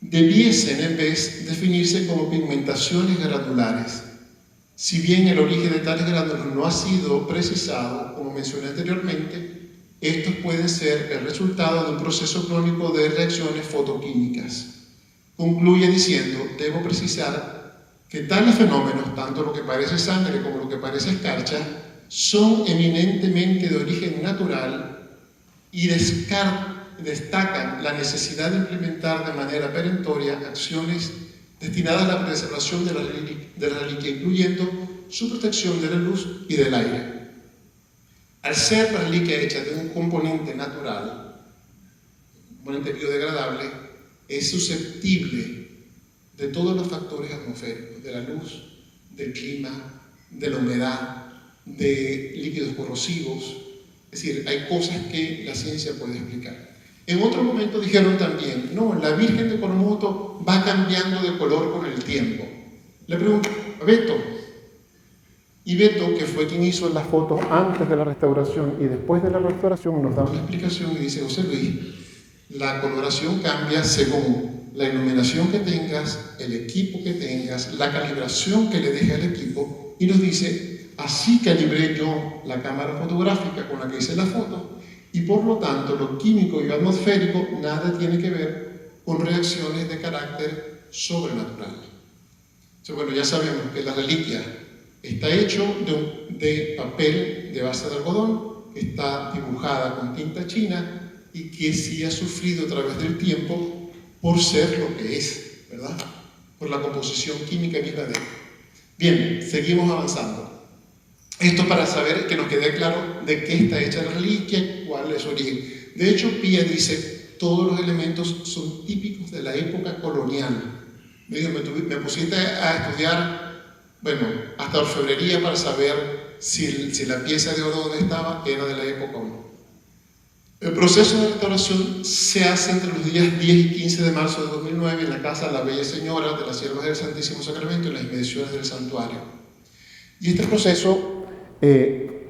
S1: debiesen en vez definirse como pigmentaciones granulares. Si bien el origen de tales gránulos no ha sido precisado, como mencioné anteriormente, estos pueden ser el resultado de un proceso crónico de reacciones fotoquímicas. Concluye diciendo, debo precisar que tales fenómenos, tanto lo que parece sangre como lo que parece escarcha, son eminentemente de origen natural y destacan la necesidad de implementar de manera perentoria acciones destinadas a la preservación de la reliquia, incluyendo su protección de la luz y del aire. Al ser la reliquia hecha de un componente natural, un componente biodegradable, es susceptible de todos los factores atmosféricos, de la luz, del clima, de la humedad, de líquidos corrosivos. Es decir, hay cosas que la ciencia puede explicar. En otro momento dijeron también, no, la Virgen de Coromoto va cambiando de color con el tiempo. Le pregunto a Beto, y Beto, que fue quien hizo las fotos antes de la restauración y después de la restauración, nos da una explicación y dice, José Luis, la coloración cambia según la iluminación que tengas, el equipo que tengas, la calibración que le deje al equipo, y nos dice, así calibré yo la cámara fotográfica con la que hice la foto, y por lo tanto lo químico y lo atmosférico nada tiene que ver con reacciones de carácter sobrenatural. Entonces, bueno, ya sabemos que la reliquia está hecho de papel de base de algodón, que está dibujada con tinta china y que sí ha sufrido a través del tiempo por ser lo que es, ¿verdad? Por la composición química misma de él. Bien, seguimos avanzando. Esto para saber que nos quede claro de qué está hecha la reliquia, cuál es su origen. De hecho, Pía dice, todos los elementos son típicos de la época colonial. Me pusiste a estudiar, bueno, hasta orfebrería para saber si la pieza de oro donde estaba era de la época o no. El proceso de restauración se hace entre los días 10 y 15 de marzo de 2009 en la casa de la Bella Señora de las Siervas del Santísimo Sacramento en las inmediaciones del santuario. Y este proceso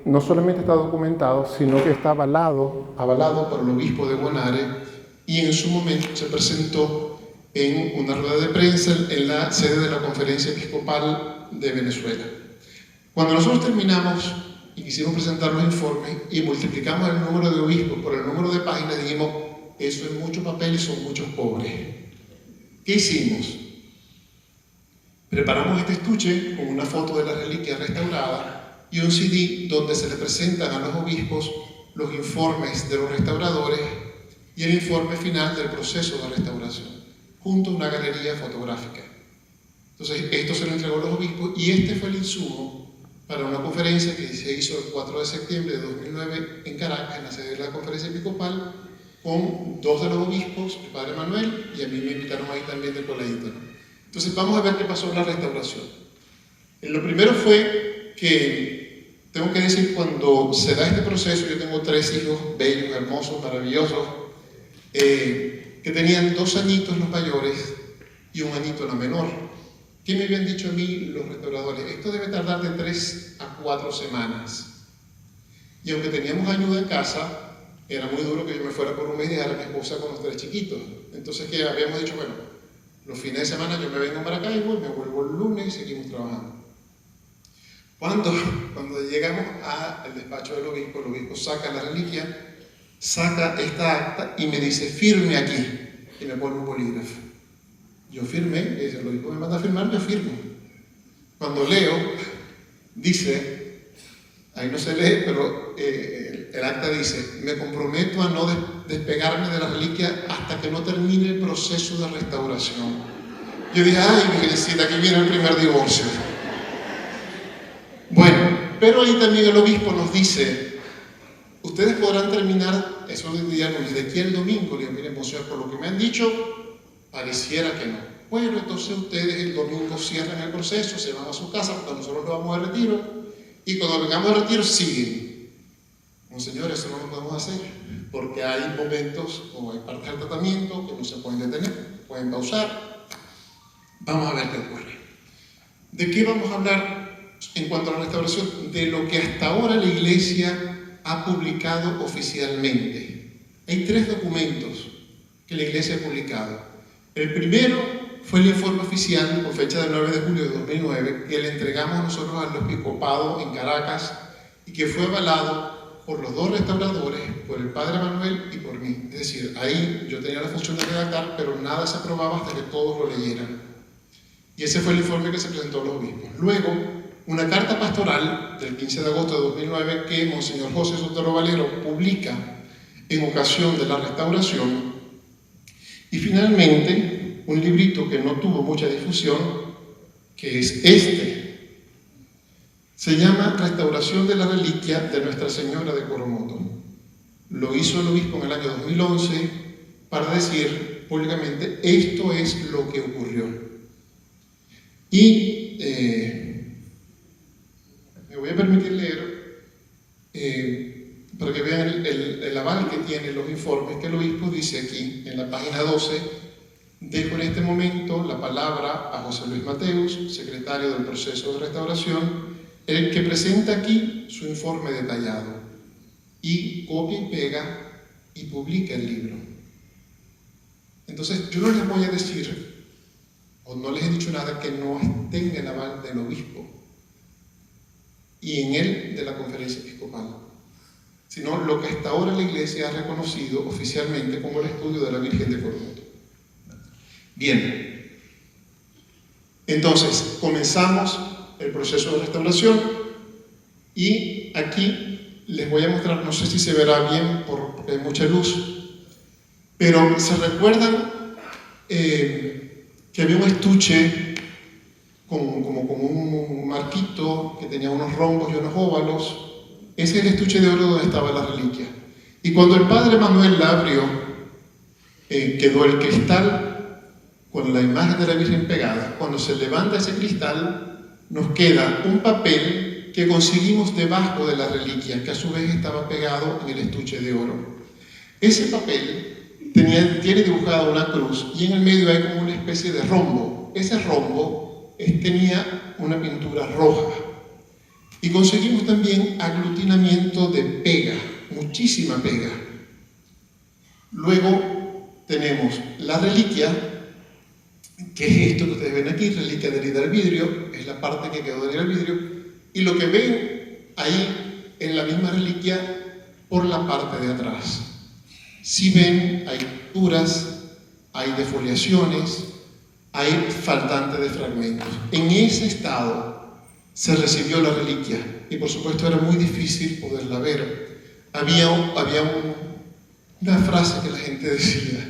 S1: no solamente está documentado, sino que está avalado por el obispo de Guanare, y en su momento se presentó en una rueda de prensa en la sede de la Conferencia Episcopal de Venezuela. Cuando nosotros terminamos y quisimos presentar los informes y multiplicamos el número de obispos por el número de páginas, dijimos, eso es mucho papel y son muchos pobres. ¿Qué hicimos? Preparamos este estuche con una foto de la reliquia restaurada y un CD donde se le presentan a los obispos los informes de los restauradores y el informe final del proceso de restauración, junto a una galería fotográfica. Entonces, esto se lo entregó a los obispos y este fue el insumo para una conferencia que se hizo el 4 de septiembre de 2009 en Caracas, en la sede de la Conferencia Episcopal, con dos de los obispos, el padre Manuel, y a mí me invitaron ahí también de coladito, ¿no? Entonces, vamos a ver qué pasó en la restauración. Lo primero fue que, tengo que decir, cuando se da este proceso, yo tengo 3 hijos bellos, hermosos, maravillosos, que tenían 2 añitos los mayores y 1 añito la menor. ¿Qué me habían dicho a mí los restauradores? Esto debe tardar de 3 a 4 semanas. Y aunque teníamos ayuda en casa, era muy duro que yo me fuera por un mes y dejara a mi esposa con los 3 chiquitos. Entonces, ¿qué habíamos dicho? Bueno, los fines de semana yo me vengo a Maracaibo, me vuelvo el lunes y seguimos trabajando. Cuando llegamos al despacho del obispo, el obispo saca la reliquia, saca esta acta y me dice, firme aquí, y me pone un bolígrafo. Yo firmé, el obispo me manda a firmar, yo firmo. Cuando leo, dice, ahí no se lee, pero el acta dice, me comprometo a no despegarme de la reliquia hasta que no termine el proceso de restauración. Yo dije, ay, Virgencita, aquí viene el primer divorcio. pero ahí también el obispo nos dice, ustedes podrán terminar eso de diálogo de aquí el domingo. Le digo, miren, Monseñor, por lo que me han dicho, pareciera que no. Bueno, entonces ustedes el domingo cierran el proceso, se van a su casa, porque nosotros nos vamos de retiro, y cuando vengamos de retiro siguen. Monseñor, eso no lo podemos hacer, porque hay momentos, o hay partes del tratamiento que no se pueden detener, pueden pausar. Vamos a ver qué ocurre. ¿De qué vamos a hablar en cuanto a la restauración? De lo que hasta ahora la Iglesia ha publicado oficialmente. Hay 3 documentos que la Iglesia ha publicado. El primero fue el informe oficial con fecha del 9 de julio de 2009 que le entregamos nosotros al episcopado en Caracas y que fue avalado por los 2 restauradores, por el padre Manuel y por mí. Es decir, ahí yo tenía la función de redactar, pero nada se aprobaba hasta que todos lo leyeran. Y ese fue el informe que se presentó a los obispos. Luego, una carta pastoral del 15 de agosto de 2009 que Monseñor José Sotero Valero publica en ocasión de la restauración. Y finalmente, un librito que no tuvo mucha difusión, que es este. Se llama Restauración de la Reliquia de Nuestra Señora de Coromoto. Lo hizo el obispo en el año 2011 para decir públicamente, esto es lo que ocurrió. Y me voy a permitir leer, para que vean el aval que tienen los informes, que el obispo dice aquí, en la página 12, dejo en este momento la palabra a José Luis Mateus, secretario del proceso de restauración, el que presenta aquí su informe detallado, y copia y pega y publica el libro. Entonces, yo no les voy a decir, o no les he dicho nada que no tenga el aval del obispo y en él de la conferencia episcopal, sino lo que hasta ahora la Iglesia ha reconocido oficialmente como el estudio de la Virgen de Coromoto. Bien, entonces comenzamos el proceso de restauración y aquí les voy a mostrar, no sé si se verá bien porque hay mucha luz, pero ¿se recuerdan que había un estuche como un marquito que tenía unos rombos y unos óvalos? Ese es el estuche de oro donde estaba la reliquia. Y cuando el padre Manuel la abrió, quedó el cristal con la imagen de la Virgen pegada. Cuando se levanta ese cristal, nos queda un papel que conseguimos debajo de la reliquia, que a su vez estaba pegado en el estuche de oro. Ese papel tiene dibujada una cruz y en el medio hay como una especie de rombo. Ese rombo tenía una pintura roja. Y conseguimos también aglutinamiento de pega, muchísima pega. Luego tenemos la reliquia, que es esto que ustedes ven aquí, reliquia adherida al vidrio, es la parte que quedó adherida al vidrio, y lo que ven ahí en la misma reliquia por la parte de atrás. Si ven, hay pinturas, hay defoliaciones, hay faltante de fragmentos. En ese estado se recibió la reliquia y por supuesto era muy difícil poderla ver. Había una frase que la gente decía,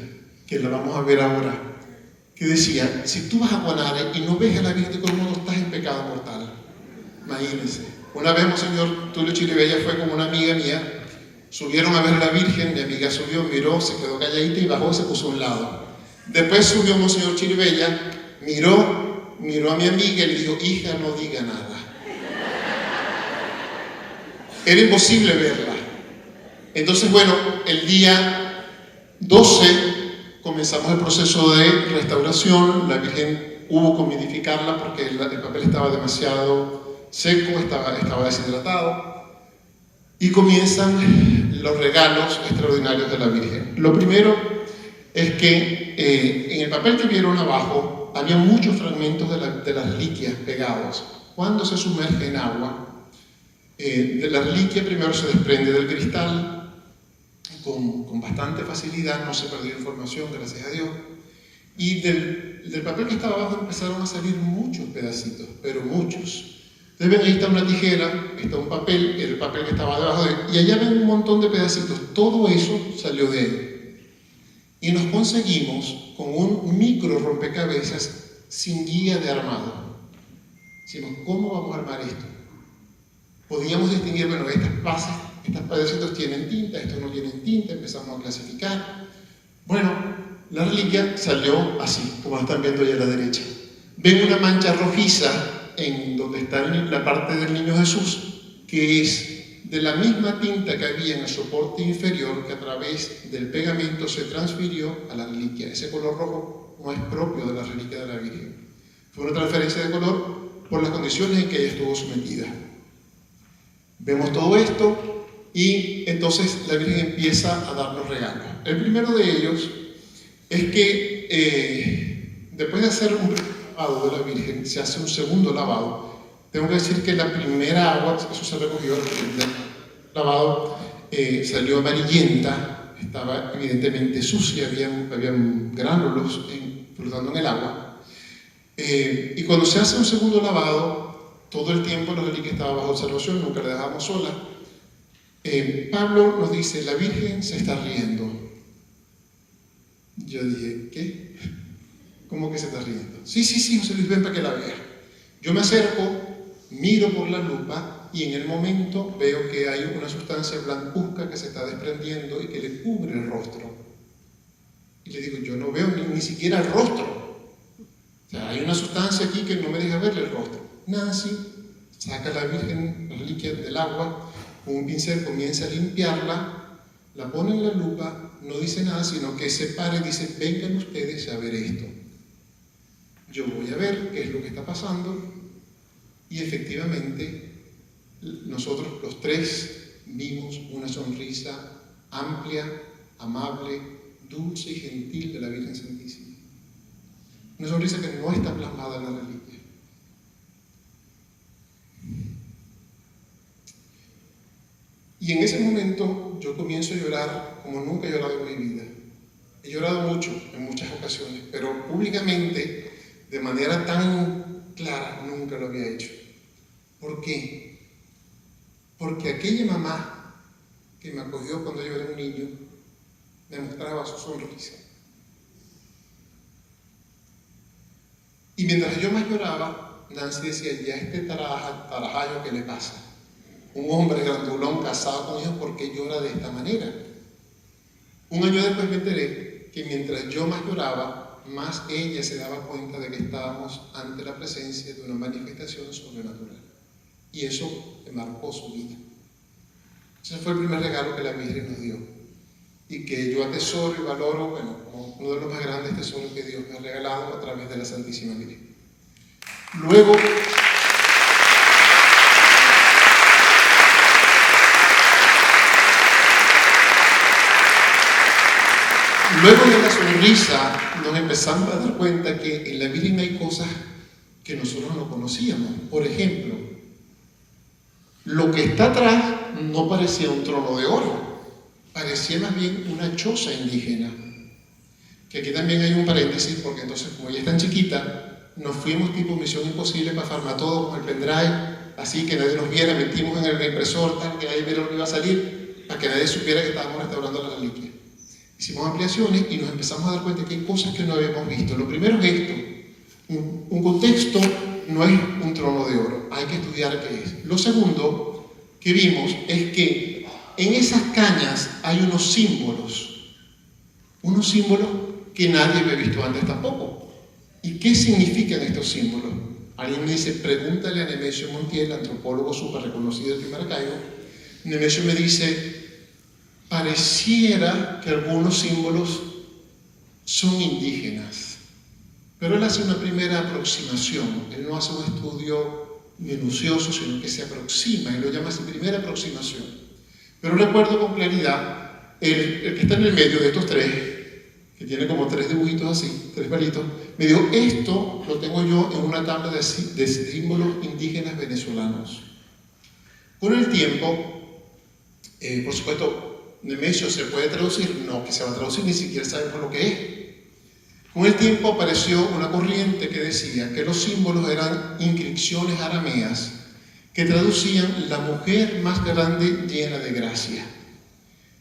S1: que la vamos a ver ahora, que decía, si tú vas a Guanare y no ves a la Virgen de Coromoto, estás en pecado mortal. Imagínense. Una vez Monseñor Tulio Chiribella fue con una amiga mía, subieron a ver a la Virgen, mi amiga subió, miró, se quedó calladita y bajó y se puso a un lado. Después subió Monseñor Chiribella, miró a mi amiga y le dijo, hija, no diga nada. Era imposible verla. Entonces, bueno, el día 12 comenzamos el proceso de restauración. La Virgen hubo que humidificarla porque el papel estaba demasiado seco, estaba deshidratado. Y comienzan los regalos extraordinarios de la Virgen. Lo primero es que en el papel que vieron abajo había muchos fragmentos de las reliquias pegados. Cuando se sumerge en agua, de la reliquia primero se desprende del cristal con bastante facilidad, no se perdió información, gracias a Dios, y del papel que estaba abajo empezaron a salir muchos pedacitos, pero muchos. Entonces ven, ahí está una tijera, está un papel, el papel que estaba debajo de él, y allá ven un montón de pedacitos, todo eso salió de él. Y nos conseguimos con un micro rompecabezas sin guía de armado. Decimos, ¿cómo vamos a armar esto? podíamos distinguir, bueno, estas bases, estos pedecitos tienen tinta, estos no tienen tinta, empezamos a clasificar. Bueno, la reliquia salió así, como están viendo allá a la derecha. Ven una mancha rojiza en donde está la parte del niño Jesús, que es de la misma tinta que había en el soporte inferior, que a través del pegamento se transfirió a la reliquia. Ese color rojo no es propio de la reliquia de la Virgen. Fue una transferencia de color por las condiciones en que ella estuvo sometida. Vemos todo esto y entonces la Virgen empieza a darnos regalos. El primero de ellos es que después de hacer un primer lavado de la Virgen, se hace un segundo lavado. Tengo que decir que la primera agua, eso se recogió, el primer lavado salió amarillenta, estaba evidentemente sucia, habían gránulos flotando en el agua. Y cuando se hace un segundo lavado, todo el tiempo la reliquia estaba bajo observación, nunca la dejamos sola. Pablo nos dice, la Virgen se está riendo. Yo dije, ¿qué? ¿Cómo que se está riendo? Sí, José Luis, ven para que la vea. Yo me acerco, miro por la lupa y en el momento veo que hay una sustancia blancuzca que se está desprendiendo y que le cubre el rostro. Y le digo, yo no veo ni siquiera el rostro. O sea, hay una sustancia aquí que no me deja verle el rostro. Nancy saca la Virgen, la reliquia del agua, con un pincel comienza a limpiarla, la pone en la lupa, no dice nada, sino que se para y dice, vengan ustedes a ver esto. Yo voy a ver qué es lo que está pasando. Y efectivamente, nosotros los tres vimos una sonrisa amplia, amable, dulce y gentil de la Virgen Santísima. Una sonrisa que no está plasmada en la reliquia. Y en ese momento yo comienzo a llorar como nunca he llorado en mi vida. He llorado mucho, en muchas ocasiones, pero públicamente, de manera tan clara, nunca lo había hecho. ¿Por qué? Porque aquella mamá que me acogió cuando yo era un niño me mostraba su sonrisa. Y mientras yo más lloraba, Nancy decía, ya este tarajayo, ¿qué le pasa? Un hombre grandulón casado con hijos, ¿por qué llora de esta manera? Un año después me enteré que mientras yo más lloraba, más ella se daba cuenta de que estábamos ante la presencia de una manifestación sobrenatural. Y eso le marcó su vida. Ese fue el primer regalo que la Virgen nos dio. Y que yo atesoro y valoro, bueno, como uno de los más grandes tesoros que Dios me ha regalado a través de la Santísima Virgen. Luego de la sonrisa nos empezamos a dar cuenta que en la Virgen hay cosas que nosotros no conocíamos. Por ejemplo, lo que está atrás no parecía un trono de oro, parecía más bien una choza indígena. Que aquí también hay un paréntesis, porque entonces como ella es tan chiquita, nos fuimos tipo Misión Imposible para farmar todo con el pendrive, así que nadie nos viera, metimos en el impresor, tal, que nadie viera lo que iba a salir, para que nadie supiera que estábamos restaurando la reliquia. Hicimos ampliaciones y nos empezamos a dar cuenta que hay cosas que no habíamos visto. Lo primero es esto, un contexto no es un trono de oro, hay que estudiar qué es. Lo segundo que vimos es que en esas cañas hay unos símbolos que nadie había visto antes tampoco. ¿Y qué significan estos símbolos? Alguien me dice, pregúntale a Nemesio Montiel, antropólogo súper reconocido de Maracaibo. Nemesio me dice, pareciera que algunos símbolos son indígenas, pero él hace una primera aproximación, él no hace un estudio minucioso, sino que se aproxima, y lo llama así, primera aproximación. Pero recuerdo con claridad, el que está en el medio de estos tres, que tiene como tres dibujitos así, tres palitos, me dijo, esto lo tengo yo en una tabla de símbolos indígenas venezolanos. Con el tiempo, por supuesto, Nemesio se puede traducir, no que se va a traducir, ni siquiera sabemos lo que es. Con el tiempo apareció una corriente que decía que los símbolos eran inscripciones arameas que traducían la mujer más grande llena de gracia.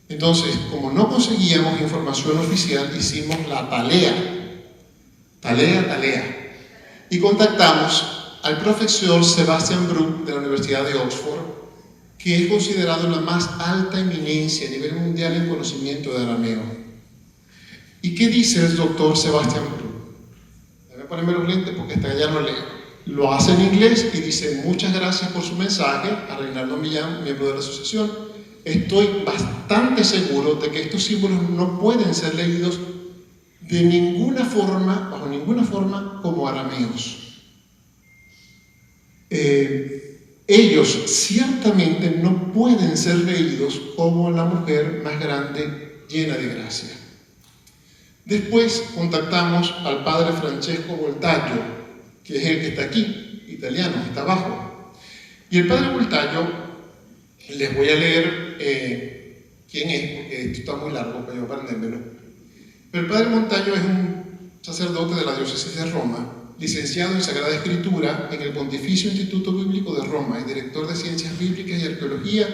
S1: Entonces, como no conseguíamos información oficial, hicimos la talea, y contactamos al profesor Sebastian Bruck de la Universidad de Oxford, que es considerado la más alta eminencia a nivel mundial en conocimiento de arameo. ¿Y qué dice el doctor Sebastián Bru? Voy a ponerme los lentes porque hasta allá no leo. Lo hace en inglés y dice: muchas gracias por su mensaje a Reinaldo Millán, miembro de la asociación. Estoy bastante seguro de que estos símbolos no pueden ser leídos de ninguna forma, bajo ninguna forma, como arameos. Ellos ciertamente no pueden ser leídos como la mujer más grande llena de gracia. Después contactamos al padre Francesco Voltaggio, que es el que está aquí, italiano, está abajo. Y el padre Voltaggio, les voy a leer quién es, porque esto está muy largo para yo aprendérmelo. Pero el padre Voltaggio es un sacerdote de la diócesis de Roma, licenciado en Sagrada Escritura en el Pontificio Instituto Bíblico de Roma y director de Ciencias Bíblicas y Arqueología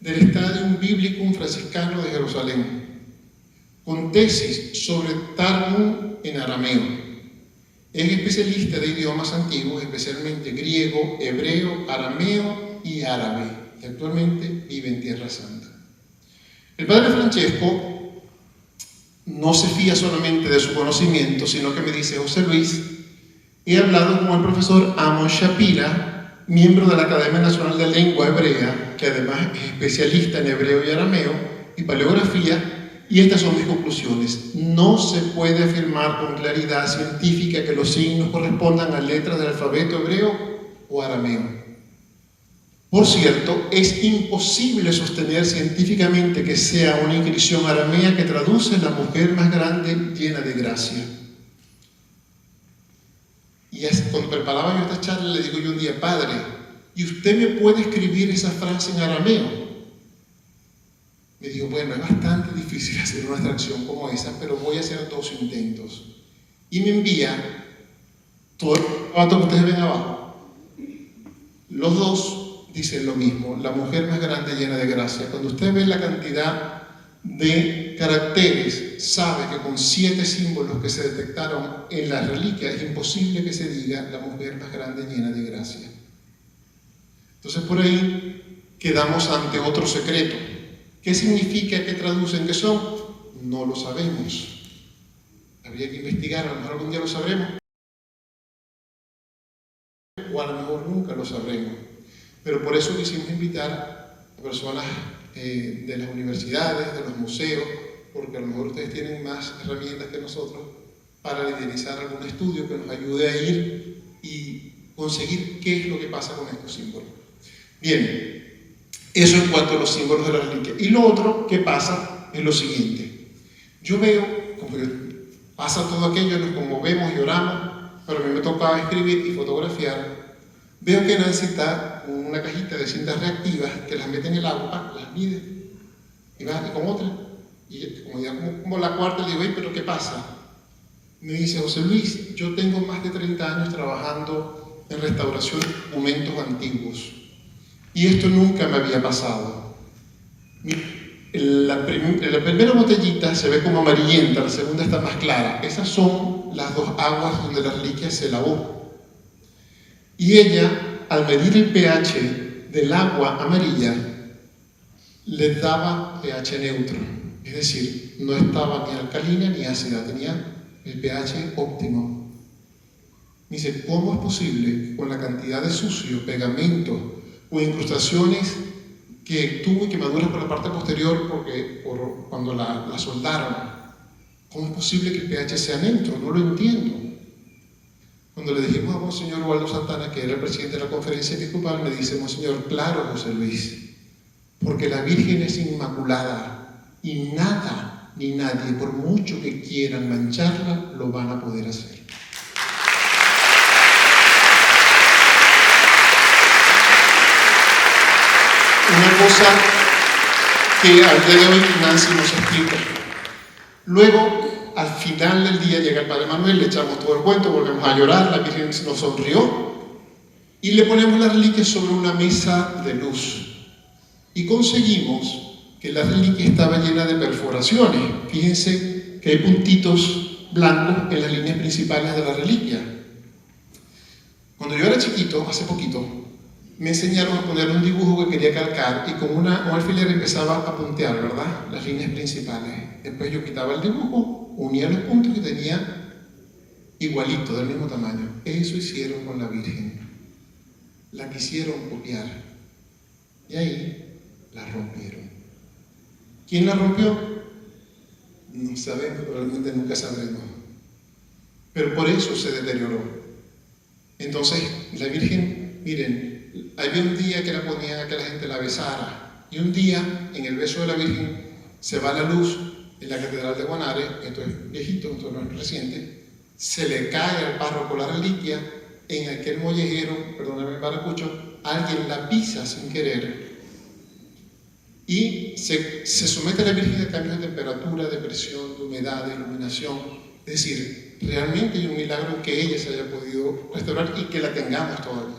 S1: del Stadium Biblicum Franciscano de Jerusalén, con tesis sobre Talmud en arameo. Es especialista de idiomas antiguos, especialmente griego, hebreo, arameo y árabe, y actualmente vive en Tierra Santa. El padre Francesco no se fía solamente de su conocimiento, sino que me dice: José Luis, he hablado con el profesor Amos Shapira, miembro de la Academia Nacional de Lengua Hebrea, que además es especialista en hebreo y arameo y paleografía, y estas son mis conclusiones. No se puede afirmar con claridad científica que los signos correspondan a letras del alfabeto hebreo o arameo. Por cierto, es imposible sostener científicamente que sea una inscripción aramea que traduce la mujer más grande llena de gracia. Y cuando preparaba yo esta charla, le digo yo un día: padre, ¿y usted me puede escribir esa frase en arameo? Me dijo: bueno, es bastante difícil hacer una extracción como esa, pero voy a hacer 2 intentos. Y me envía todo el dato que ustedes ven abajo. Los dos dicen lo mismo: la mujer más grande llena de gracia. Cuando usted ve la cantidad de caracteres, sabe que con 7 símbolos que se detectaron en la reliquia es imposible que se diga la mujer más grande llena de gracia. Entonces por ahí quedamos ante otro secreto. ¿Qué significa? ¿Qué traducen? ¿Qué son? No lo sabemos. Habría que investigar, a lo mejor algún día lo sabremos, o a lo mejor nunca lo sabremos. Pero por eso quisimos invitar a personas de las universidades, de los museos, porque a lo mejor ustedes tienen más herramientas que nosotros para liderizar algún estudio que nos ayude a ir y conseguir qué es lo que pasa con estos símbolos. Bien, eso en cuanto a los símbolos de la reliquia. Y lo otro que pasa es lo siguiente: yo veo, como que pasa todo aquello, nos conmovemos y oramos, pero a mí me tocaba escribir y fotografiar. Veo que Nancy está con una cajita de cintas reactivas que las mete en el agua, las mide y va y con otra. Y como la cuarta le digo: ¿pero qué pasa? Me dice: José Luis, yo tengo más de 30 años trabajando en restauración de documentos antiguos y esto nunca me había pasado. La primera botellita se ve como amarillenta, la segunda está más clara. Esas son las 2 aguas donde la reliquia se lavó. Y ella, al medir el pH del agua amarilla, le daba pH neutro. Es decir, no estaba ni alcalina ni ácida, tenía el pH óptimo. Me dice: ¿cómo es posible que con la cantidad de sucio, pegamento o incrustaciones que tuvo y quemaduras por la parte posterior cuando la soldaron, cómo es posible que el pH sea neutro? No lo entiendo. Cuando le dijimos a Monseñor Waldo Santana, que era el presidente de la conferencia episcopal, me dice: Monseñor, claro, José Luis, porque la Virgen es inmaculada y nada ni nadie, por mucho que quieran mancharla, lo van a poder hacer. Una cosa que al día de hoy Nancy nos explica. Luego, al final del día llega el Padre Manuel, le echamos todo el cuento, volvemos a llorar, la Virgen nos sonrió y le ponemos la reliquia sobre una mesa de luz. Y conseguimos que la reliquia estaba llena de perforaciones. Fíjense que hay puntitos blancos en las líneas principales de la reliquia. Cuando yo era chiquito, hace poquito, me enseñaron a poner un dibujo que quería calcar y con un alfiler empezaba a puntear, ¿verdad? Las líneas principales. Después yo quitaba el dibujo, unía los puntos y tenía igualito, del mismo tamaño. Eso hicieron con la Virgen. La quisieron copiar. Y ahí la rompieron. ¿Quién la rompió? No sabemos, probablemente nunca sabremos. Pero por eso se deterioró. Entonces, la Virgen, miren, había un día que la ponía que la gente la besara. Y un día, en el beso de la Virgen, se va la luz en la Catedral de Guanare. Esto es viejito, esto no es reciente. Se le cae al párroco la reliquia. En aquel mollejero, perdóname el maracucho, alguien la pisa sin querer. Y se somete a la Virgen a cambios de temperatura, de presión, de humedad, de iluminación. Es decir, realmente hay un milagro en que ella se haya podido restaurar y que la tengamos todavía.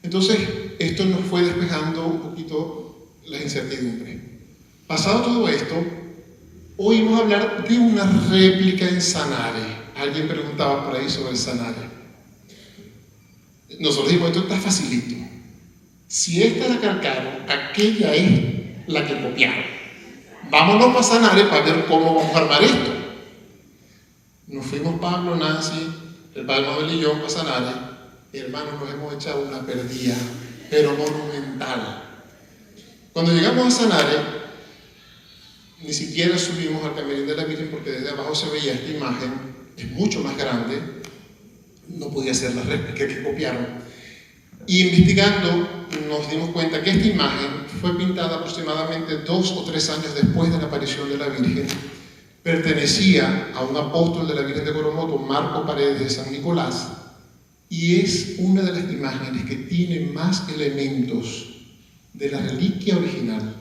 S1: Entonces, esto nos fue despejando un poquito las incertidumbres. Pasado todo esto, hoy vamos a hablar de una réplica en Sanare. Alguien preguntaba por ahí sobre Sanare. Nosotros dijimos, esto está facilito. Si esta la calcaron, aquella es la que copiaron. Vámonos para Sanare para ver cómo vamos a armar esto. Nos fuimos Pablo, Nancy, el padre Manuel y yo para Sanare. Hermanos, nos hemos echado una perdida, pero monumental. Cuando llegamos a Sanare, ni siquiera subimos al camerín de la Virgen porque desde abajo se veía esta imagen, es mucho más grande, no podía ser la réplica que copiaron. Y investigando nos dimos cuenta que esta imagen fue pintada aproximadamente 2 o 3 años después de la aparición de la Virgen. Pertenecía a un apóstol de la Virgen de Coromoto, Marco Paredes de San Nicolás, y es una de las imágenes que tiene más elementos de la reliquia original.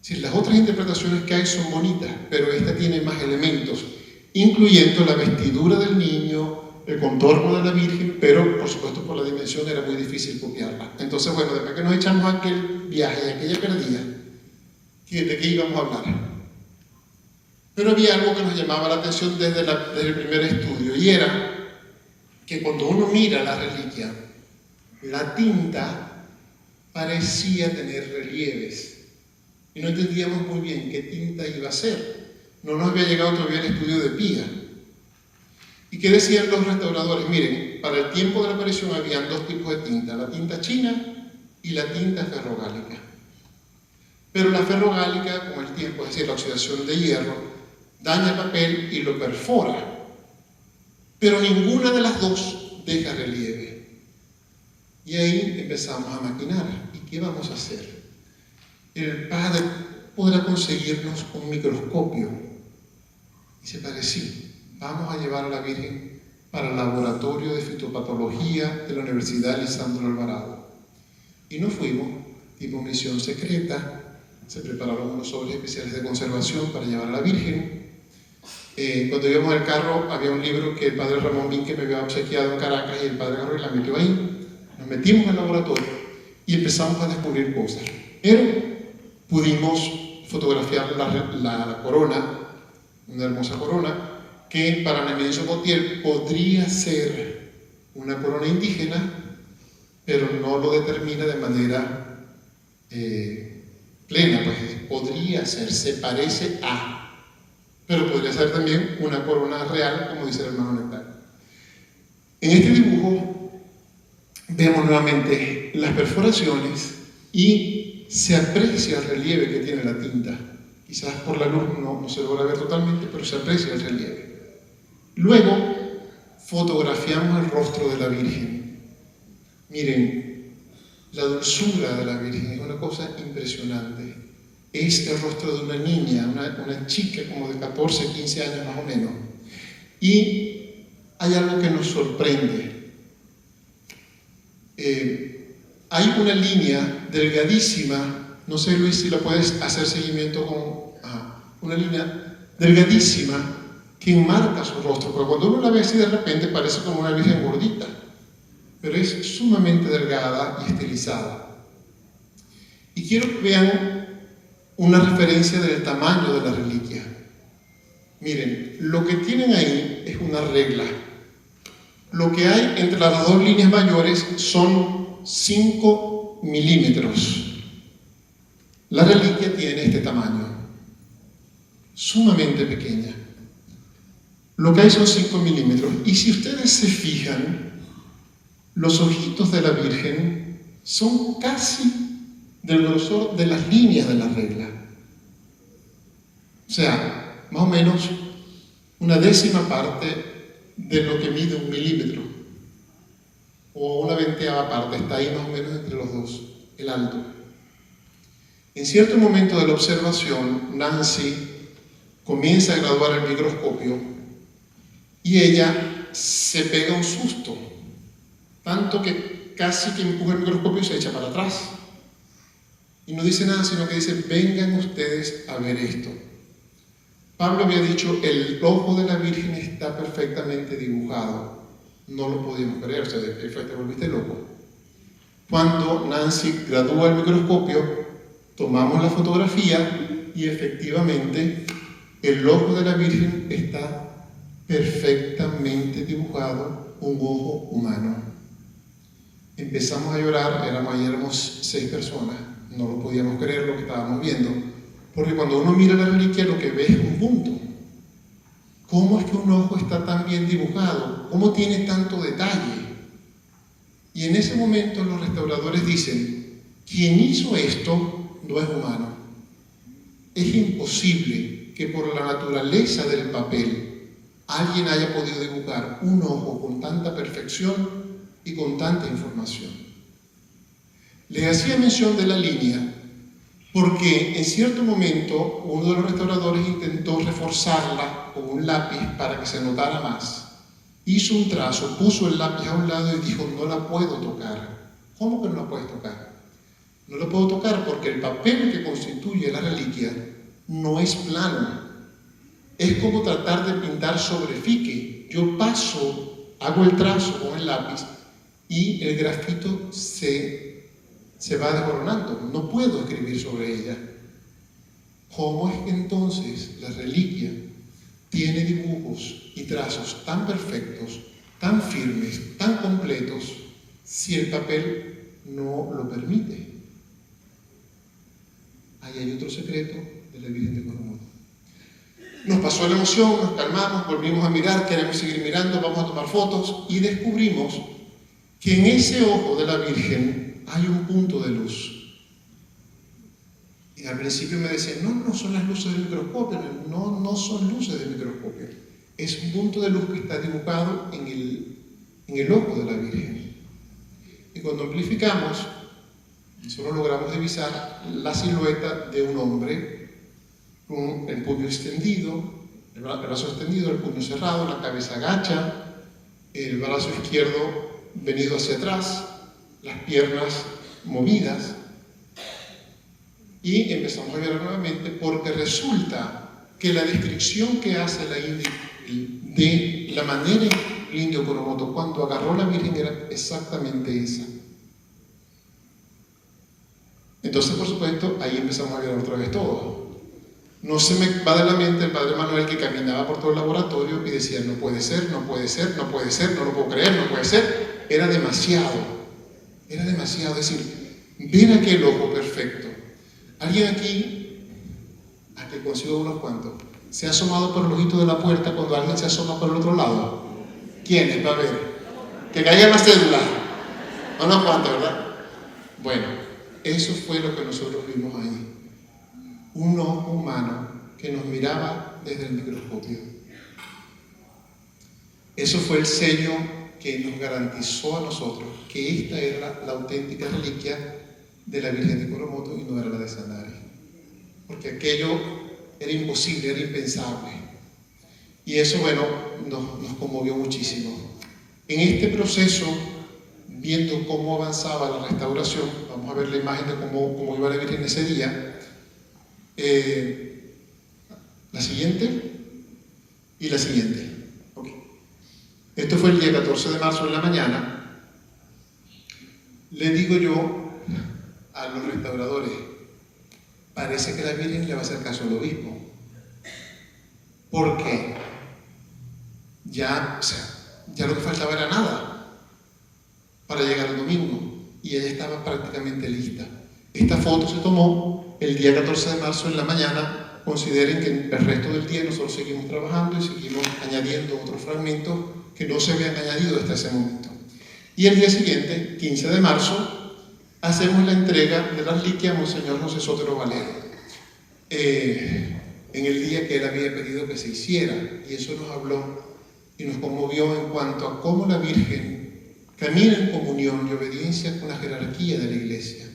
S1: Si las otras interpretaciones que hay son bonitas, pero esta tiene más elementos, incluyendo la vestidura del niño, el contorno de la Virgen, pero por supuesto por la dimensión era muy difícil copiarla. Entonces, bueno, después que nos echamos aquel viaje y aquella perdida, ¿de qué íbamos a hablar? Pero había algo que nos llamaba la atención desde el primer estudio, y era que cuando uno mira la reliquia, la tinta parecía tener relieves, y no entendíamos muy bien qué tinta iba a ser. No nos había llegado todavía el estudio de Pía. ¿Y qué decían los restauradores? Miren, para el tiempo de la aparición habían 2 tipos de tinta, la tinta china y la tinta ferrogálica. Pero la ferrogálica, con el tiempo, es decir, la oxidación de hierro, daña el papel y lo perfora. Pero ninguna de las dos deja relieve. Y ahí empezamos a maquinar. ¿Y qué vamos a hacer? El padre podrá conseguirnos un microscopio. Y se parecía. Vamos a llevar a la Virgen para el laboratorio de fitopatología de la Universidad Lisandro Alvarado. Y nos fuimos, tipo misión secreta. Se prepararon unos sobres especiales de conservación para llevar a la Virgen. Cuando íbamos en el carro, había un libro que el padre Ramón Vinque me había obsequiado en Caracas, y el padre agarró y la metió ahí. Nos metimos al laboratorio y empezamos a descubrir cosas. Pero pudimos fotografiar la corona, una hermosa corona, que para Nemesio Gautier podría ser una corona indígena, pero no lo determina de manera plena, pues podría ser, se parece a, pero podría ser también una corona real, como dice el hermano Nectar. En este dibujo vemos nuevamente las perforaciones y se aprecia el relieve que tiene la tinta. Quizás por la luz no se logra ver totalmente, pero se aprecia el relieve. Luego fotografiamos el rostro de la Virgen. Miren, la dulzura de la Virgen es una cosa impresionante. Es el rostro de una niña, una chica como de 14, 15 años más o menos. Y hay algo que nos sorprende. Hay una línea delgadísima, no sé Luis si la puedes hacer seguimiento con una línea delgadísima que enmarca su rostro, porque cuando uno la ve así de repente parece como una virgen gordita, pero es sumamente delgada y estilizada. Y quiero que vean una referencia del tamaño de la reliquia. Miren, lo que tienen ahí es una regla. Lo que hay entre las 2 líneas mayores son 5 milímetros. La reliquia tiene este tamaño, sumamente pequeña. Lo que hay son 5 milímetros. Y si ustedes se fijan, los ojitos de la Virgen son casi del grosor de las líneas de la regla. O sea, más o menos una décima parte de lo que mide 1 milímetro. O una 20ª parte, está ahí más o menos entre los dos, el alto. En cierto momento de la observación, Nancy comienza a graduar el microscopio y ella se pega un susto, tanto que casi que empuja el microscopio y se echa para atrás. Y no dice nada, sino que dice: vengan ustedes a ver esto. Pablo había dicho: el ojo de la Virgen está perfectamente dibujado. No lo podíamos creer, o sea, te volviste loco. Cuando Nancy gradúa el microscopio, tomamos la fotografía y efectivamente el ojo de la Virgen está perfectamente dibujado, un ojo humano. Empezamos a llorar, éramos 6 personas, no lo podíamos creer lo que estábamos viendo, porque cuando uno mira la reliquia lo que ve es un punto. ¿Cómo es que un ojo está tan bien dibujado? ¿Cómo tiene tanto detalle? Y en ese momento los restauradores dicen: quien hizo esto no es humano. Es imposible que por la naturaleza del papel alguien haya podido dibujar un ojo con tanta perfección y con tanta información. Les hacía mención de la línea porque en cierto momento uno de los restauradores intentó reforzarla con un lápiz para que se notara más. Hizo un trazo, puso el lápiz a un lado y dijo: no la puedo tocar. ¿Cómo que no la puedes tocar? No la puedo tocar porque el papel que constituye la reliquia no es plano. Es como tratar de pintar sobre fique. Yo paso, hago el trazo con el lápiz y el grafito se va desmoronando. No puedo escribir sobre ella. ¿Cómo es que entonces la reliquia tiene dibujos y trazos tan perfectos, tan firmes, tan completos, si el papel no lo permite? Ahí hay otro secreto de la Virgen de Coromoto. Nos pasó la emoción, nos calmamos, volvimos a mirar, queremos seguir mirando, vamos a tomar fotos y descubrimos que en ese ojo de la Virgen hay un punto de luz. Y al principio me decían: no son las luces del microscopio. No son luces del microscopio. Es un punto de luz que está dibujado en el ojo de la Virgen. Y cuando amplificamos, nosotros logramos divisar la silueta de un hombre con el puño extendido, el brazo extendido, el puño cerrado, la cabeza agacha, el brazo izquierdo venido hacia atrás, las piernas movidas. Y empezamos a ver nuevamente porque resulta que la descripción que hace la India de la manera en que el indio Coromoto cuando agarró a la Virgen era exactamente esa. Entonces, por supuesto, ahí empezamos a ver otra vez todo. No se me va de la mente el padre Manuel, que caminaba por todo el laboratorio y decía: no puede ser, no puede ser, no puede ser, no lo puedo creer, no puede ser. Era demasiado, es decir, ver aquel ojo perfecto. ¿Alguien aquí, a que consigo unos cuantos, se ha asomado por el ojito de la puerta cuando alguien se asoma por el otro lado? ¿Quiénes? Va a ver. Que caiga la cédula. Unos cuantos, ¿verdad? Bueno, eso fue lo que nosotros vimos ahí. Un ojo humano que nos miraba desde el microscopio. Eso fue el sello que nos garantizó a nosotros que esta era la auténtica reliquia de la Virgen de Coromoto y no era la de Sanare. Porque aquello era imposible, era impensable. Y eso, bueno, nos conmovió muchísimo. En este proceso, viendo cómo avanzaba la restauración, vamos a ver la imagen de cómo iba la Virgen ese día. La siguiente y la siguiente. Okay. Esto fue el día 14 de marzo en la mañana. Le digo yo a los restauradores: parece que la Virgen le va a hacer caso al obispo. ¿Por qué? Ya lo que faltaba era nada para llegar el domingo. y ella estaba prácticamente lista. Esta foto se tomó el día 14 de marzo en la mañana. Consideren que el resto del día nosotros seguimos trabajando y seguimos añadiendo otros fragmentos que no se habían añadido hasta ese momento. Y el día siguiente, 15 de marzo, hacemos la entrega de la reliquia a Monseñor José Sotero Valero, en el día que él había pedido que se hiciera, y eso nos habló y nos conmovió en cuanto a cómo la Virgen camina en comunión y obediencia con la jerarquía de la Iglesia.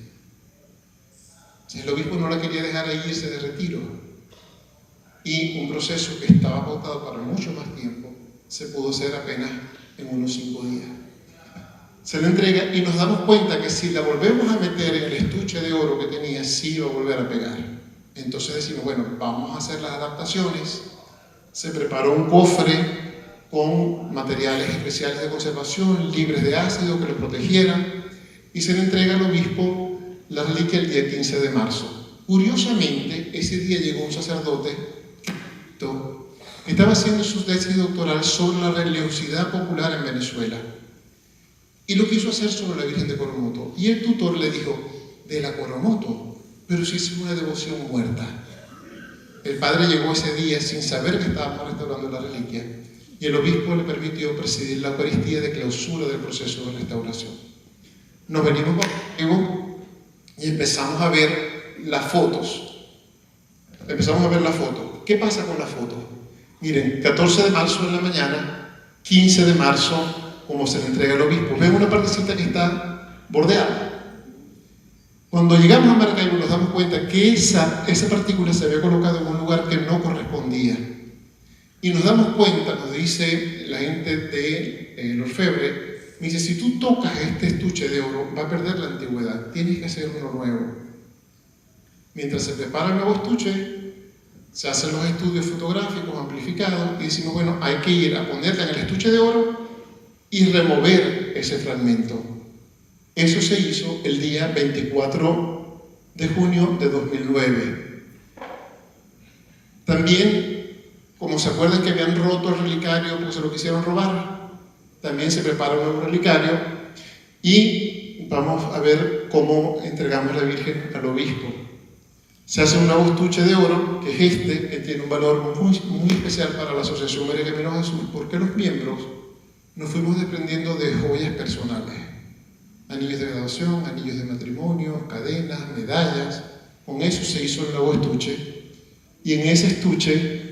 S1: El obispo no la quería dejar ahí irse de retiro, y un proceso que estaba pautado para mucho más tiempo se pudo hacer apenas en unos 5 días. Se la entrega y nos damos cuenta que si la volvemos a meter en el estuche de oro que tenía, sí iba a volver a pegar. Entonces decimos, bueno, vamos a hacer las adaptaciones. Se preparó un cofre con materiales especiales de conservación, libres de ácido, que lo protegieran, y se le entrega al obispo la reliquia el día 15 de marzo. Curiosamente, ese día llegó un sacerdote que estaba haciendo su tesis doctoral sobre la religiosidad popular en Venezuela, y lo quiso hacer sobre la Virgen de Coromoto. Y el tutor le dijo, de la Coromoto, pero si es una devoción muerta. El padre llegó ese día sin saber que estábamos restaurando la reliquia, y el obispo le permitió presidir la Eucaristía de clausura del proceso de restauración. Nos venimos conmigo y empezamos a ver las fotos. ¿Qué pasa con las fotos? Miren, 14 de marzo en la mañana, 15 de marzo, como se le entrega al obispo. Ven una partecita que está bordeada. Cuando llegamos a Maracaibo nos damos cuenta que esa partícula se había colocado en un lugar que no correspondía. Y nos damos cuenta, nos dice la gente del orfebre, me dice, si tú tocas este estuche de oro, va a perder la antigüedad, tienes que hacer uno nuevo. Mientras se prepara el nuevo estuche, se hacen los estudios fotográficos amplificados y decimos, bueno, hay que ir a ponerla en el estuche de oro y remover ese fragmento. Eso se hizo el día 24 de junio de 2009. También, como se acuerdan que habían roto el relicario porque se lo quisieron robar, también se prepara un nuevo relicario y vamos a ver cómo entregamos la Virgen al obispo. Se hace un nuevo estuche de oro, que es que tiene un valor muy especial para la Asociación María Camino a Jesús, porque los miembros nos fuimos desprendiendo de joyas personales, anillos de graduación, anillos de matrimonio, cadenas, medallas. Con eso se hizo el nuevo estuche, y en ese estuche,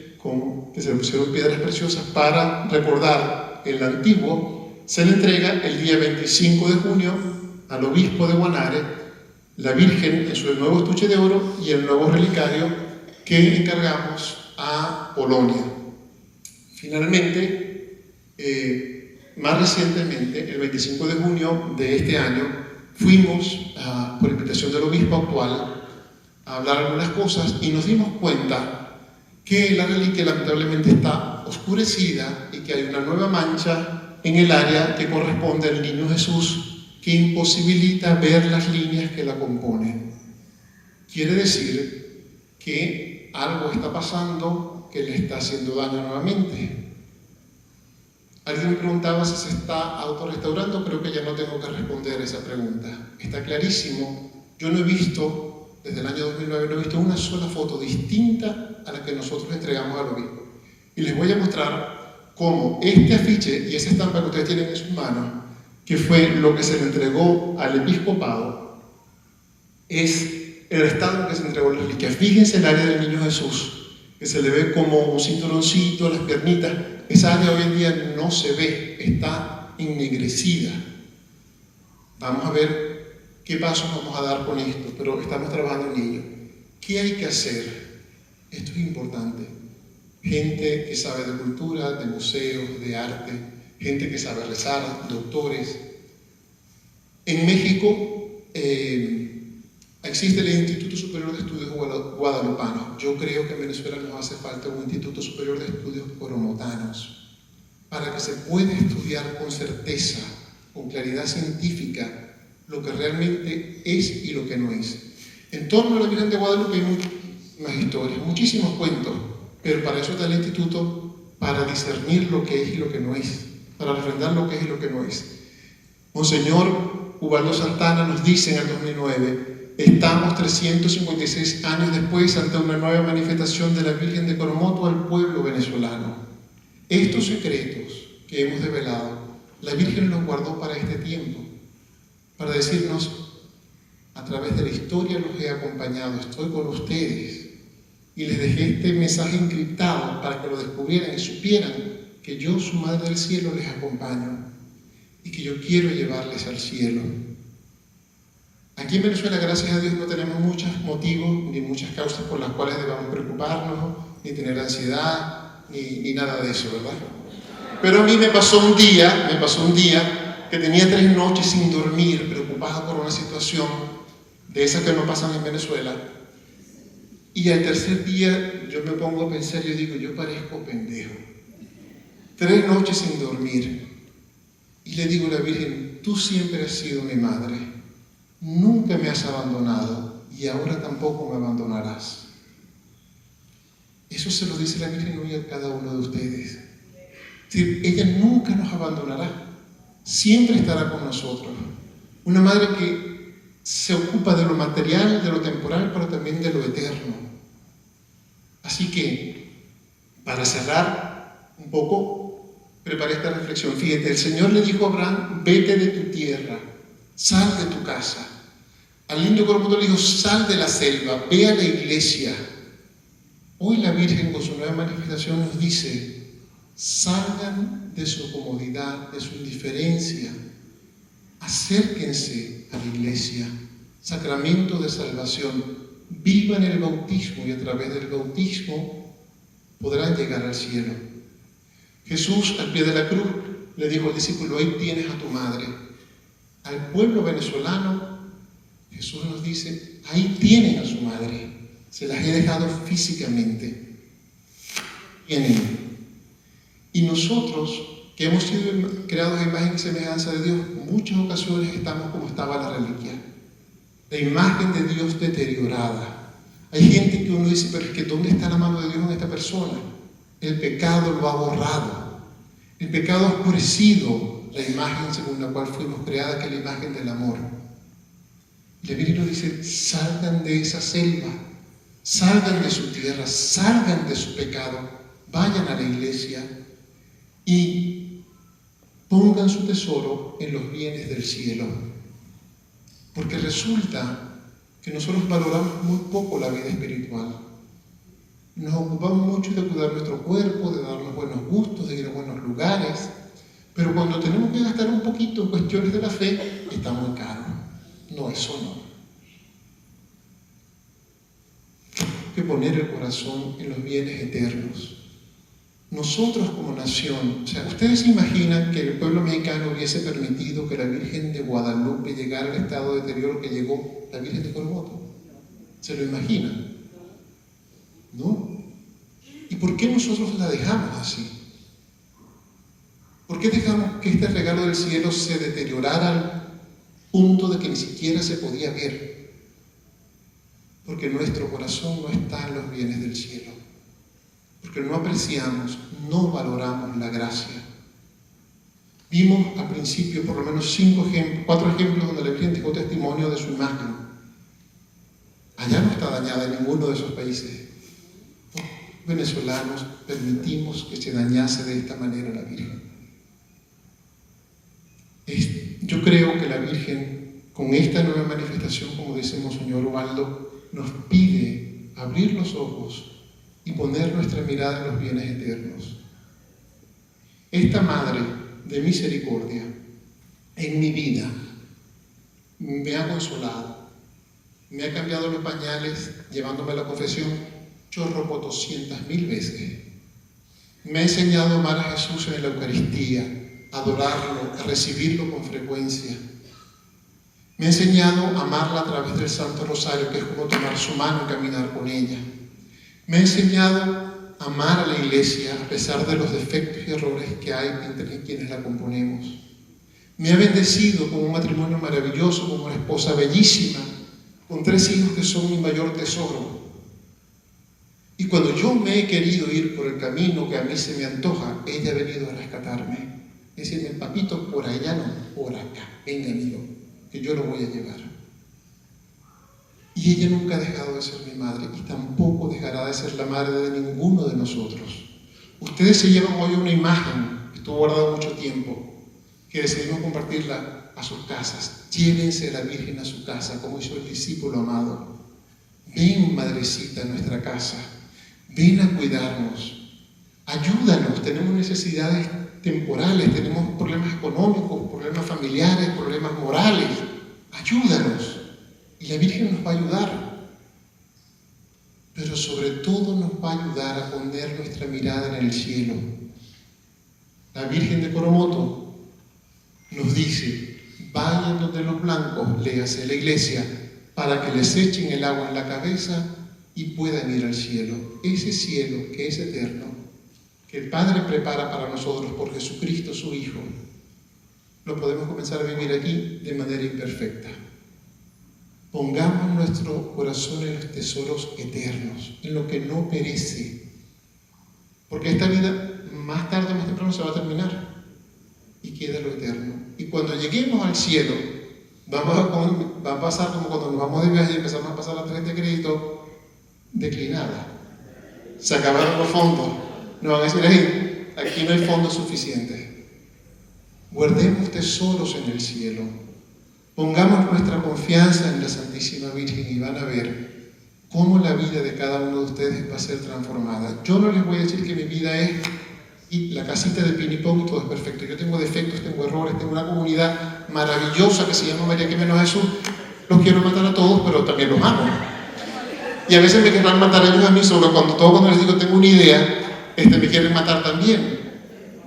S1: que se le pusieron piedras preciosas para recordar el antiguo, se le entrega el día 25 de junio al obispo de Guanare la Virgen en su nuevo estuche de oro y el nuevo relicario que encargamos a Polonia. Finalmente, más recientemente, el 25 de junio de este año, fuimos, por invitación del obispo actual, a hablar algunas cosas y nos dimos cuenta que la reliquia lamentablemente está oscurecida y que hay una nueva mancha en el área que corresponde al Niño Jesús, que imposibilita ver las líneas que la componen. Quiere decir que algo está pasando que le está haciendo daño nuevamente. Alguien me preguntaba si se está autorrestaurando. Creo que ya no tengo que responder esa pregunta. Está clarísimo. Yo no he visto, desde el año 2009, no he visto una sola foto distinta a la que nosotros entregamos al obispo. Y les voy a mostrar cómo este afiche y esa estampa que ustedes tienen en sus manos, que fue lo que se le entregó al episcopado, es el estado en que se entregó la reliquia. Fíjense el área del Niño Jesús, que se le ve como un cinturoncito, las piernitas. Esa área hoy en día no se ve, está ennegrecida. Vamos a ver qué pasos vamos a dar con esto, pero estamos trabajando en ello. ¿Qué hay que hacer? Esto es importante. Gente que sabe de cultura, de museos, de arte, gente que sabe rezar, doctores. En México existe el Instituto Superior de Estudios Guadalupanos. Yo creo que en Venezuela nos hace falta un Instituto Superior de Estudios Coromotanos para que se pueda estudiar con certeza, con claridad científica, lo que realmente es y lo que no es. En torno a la Virgen de Guadalupe hay muchísimas historias, muchísimos cuentos, pero para eso está el Instituto, para discernir lo que es y lo que no es, para refrendar lo que es y lo que no es. Monseñor Ubaldo Santana nos dice en el 2009: estamos 356 años después ante una nueva manifestación de la Virgen de Coromoto al pueblo venezolano. Estos secretos que hemos develado, la Virgen los guardó para este tiempo, para decirnos: a través de la historia los he acompañado, estoy con ustedes, y les dejé este mensaje encriptado para que lo descubrieran y supieran que yo, su Madre del Cielo, les acompaño y que yo quiero llevarles al cielo. Aquí en Venezuela, gracias a Dios, no tenemos muchos motivos ni muchas causas por las cuales debamos preocuparnos, ni tener ansiedad, ni nada de eso, ¿verdad? Pero a mí me pasó un día que tenía 3 noches sin dormir, preocupado por una situación de esas que no pasan en Venezuela. Y al tercer día yo me pongo a pensar, yo digo, yo parezco pendejo. 3 noches sin dormir. Y le digo a la Virgen: tú siempre has sido mi madre, nunca me has abandonado y ahora tampoco me abandonarás. Eso se lo dice la Virgen hoy a cada uno de ustedes. Es decir, ella nunca nos abandonará, siempre estará con nosotros. Una madre que se ocupa de lo material, de lo temporal, pero también de lo eterno. Así que, para cerrar un poco, preparé esta reflexión. Fíjate, el Señor le dijo a Abraham: vete de tu tierra, sal de tu casa. Al niño Coromoto le dijo: sal de la selva, ve a la iglesia. Hoy la Virgen, con su nueva manifestación, nos dice: salgan de su comodidad, de su indiferencia, acérquense a la iglesia, sacramento de salvación. Vivan el bautismo y a través del bautismo podrán llegar al cielo. Jesús, al pie de la cruz, le dijo al discípulo: ahí tienes a tu madre. Al pueblo venezolano, Jesús nos dice: ahí tienen a su madre. Se las he dejado físicamente. Tienen. Y nosotros, que hemos sido creados a imagen y semejanza de Dios, en muchas ocasiones estamos como estaba la reliquia. La imagen de Dios deteriorada. Hay gente que uno dice: pero es que ¿dónde está la mano de Dios en esta persona? El pecado lo ha borrado. El pecado ha oscurecido la imagen según la cual fuimos creadas, que es la imagen del amor. Y la Virgen nos dice: salgan de esa selva, salgan de su tierra, salgan de su pecado, vayan a la iglesia y pongan su tesoro en los bienes del cielo. Porque resulta que nosotros valoramos muy poco la vida espiritual. Nos ocupamos mucho de cuidar nuestro cuerpo, de darnos buenos gustos, de ir a buenos lugares, pero cuando tenemos que gastar un poquito en cuestiones de la fe, está muy caro. No, eso no. Tenemos que poner el corazón en los bienes eternos. Nosotros como nación, o sea, ¿ustedes se imaginan que el pueblo mexicano hubiese permitido que la Virgen de Guadalupe llegara al estado de deterioro que llegó la Virgen de Coromoto? ¿Se lo imaginan? ¿No? ¿Y por qué nosotros la dejamos así? ¿Por qué dejamos que este regalo del cielo se deteriorara al punto de que ni siquiera se podía ver? Porque nuestro corazón no está en los bienes del cielo. Porque no apreciamos, no valoramos la gracia. Vimos al principio por lo menos 4 ejemplos donde la Virgen dejó testimonio de su imagen. Allá no está dañada en ninguno de esos países. Los venezolanos permitimos que se dañase de esta manera la Virgen. Yo creo que la Virgen, con esta nueva manifestación, como dice Monseñor Ubaldo, nos pide abrir los ojos y poner nuestra mirada en los bienes eternos. Esta Madre de misericordia en mi vida me ha consolado, me ha cambiado los pañales llevándome a la confesión chorropo 200.000 veces. Me ha enseñado a amar a Jesús en la Eucaristía, a adorarlo, a recibirlo con frecuencia. Me ha enseñado a amarla a través del Santo Rosario, que es como tomar su mano y caminar con ella. Me ha enseñado a amar a la iglesia a pesar de los defectos y errores que hay entre quienes la componemos. Me ha bendecido con un matrimonio maravilloso, con una esposa bellísima, con 3 hijos que son mi mayor tesoro. Y cuando yo me he querido ir por el camino que a mí se me antoja, ella ha venido a rescatarme. Decirme: papito, por allá no, por acá, venga amigo, que que yo lo voy a llevar. Y ella nunca ha dejado de ser mi madre y tampoco dejará de ser la madre de ninguno de nosotros. Ustedes se llevan hoy una imagen que estuvo guardada mucho tiempo, que decidimos compartirla a sus casas. Llévense a la Virgen a su casa, como hizo el discípulo amado. Ven, madrecita, a nuestra casa. Ven a cuidarnos. Ayúdanos. Tenemos necesidades temporales, tenemos problemas económicos, problemas familiares, problemas morales. Ayúdanos. Y la Virgen nos va a ayudar. Pero sobre todo nos va a ayudar a poner nuestra mirada en el cielo. La Virgen de Coromoto nos dice: vayan donde los blancos, léase la iglesia, para que les echen el agua en la cabeza y puedan ir al cielo. Ese cielo que es eterno, que el Padre prepara para nosotros por Jesucristo su Hijo, lo podemos comenzar a vivir aquí de manera imperfecta. Pongamos nuestro corazón en los tesoros eternos, en lo que no perece, porque esta vida más tarde o más temprano se va a terminar y queda lo eterno. Y cuando lleguemos al cielo, va a pasar como cuando nos vamos de viaje y empezamos a pasar la tarjeta de crédito declinada. Se acabaron los fondos. Nos van a decir ahí: aquí no hay fondos suficientes. Guardemos tesoros en el cielo. Pongamos nuestra confianza en la Santísima Virgen y van a ver cómo la vida de cada uno de ustedes va a ser transformada. Yo no les voy a decir que mi vida es y la casita de ping-pong y todo es perfecto. Yo tengo defectos, tengo errores, tengo una comunidad maravillosa que se llama María que menos Jesús. Los quiero matar a todos, pero también los amo. Y a veces me querrán matar a ellos a mí, sobre cuando les digo tengo una idea, me quieren matar también.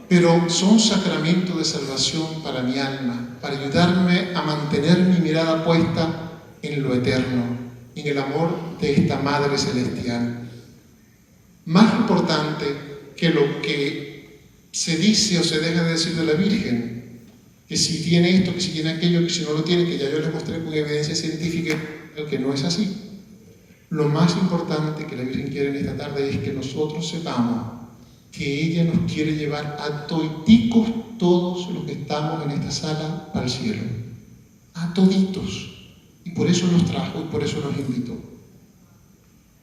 S1: Pero son sacramentos de salvación para mi alma, para ayudarme a mantener mi mirada puesta en lo eterno, en el amor de esta Madre Celestial. Más importante que lo que se dice o se deja de decir de la Virgen, que si tiene esto, que si tiene aquello, que si no lo tiene, que ya yo les mostré con evidencia científica que no es así. Lo más importante que la Virgen quiere en esta tarde es que nosotros sepamos que ella nos quiere llevar a toditicos, todos los que estamos en esta sala, al cielo. A toditos. Y por eso nos trajo y por eso nos invitó.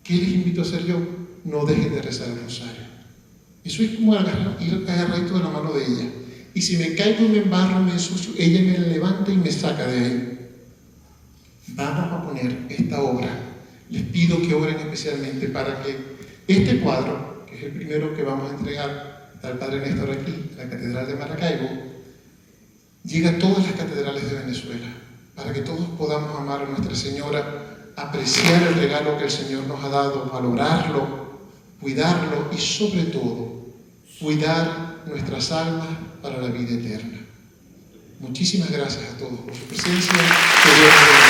S1: ¿Qué les invito a hacer yo? No dejen de rezar el rosario. Eso es como ir agarradito de la mano de ella. Y si me caigo y me embarro, me ensucio, ella me levanta y me saca de ahí. Vamos a poner esta obra. Les pido que oren especialmente para que este cuadro, que es el primero que vamos a entregar al Padre Néstor aquí, en la Catedral de Maracaibo, llegue a todas las catedrales de Venezuela, para que todos podamos amar a Nuestra Señora, apreciar el regalo que el Señor nos ha dado, valorarlo, cuidarlo y sobre todo, cuidar nuestras almas para la vida eterna. Muchísimas gracias a todos por su presencia. Que Dios les bendiga.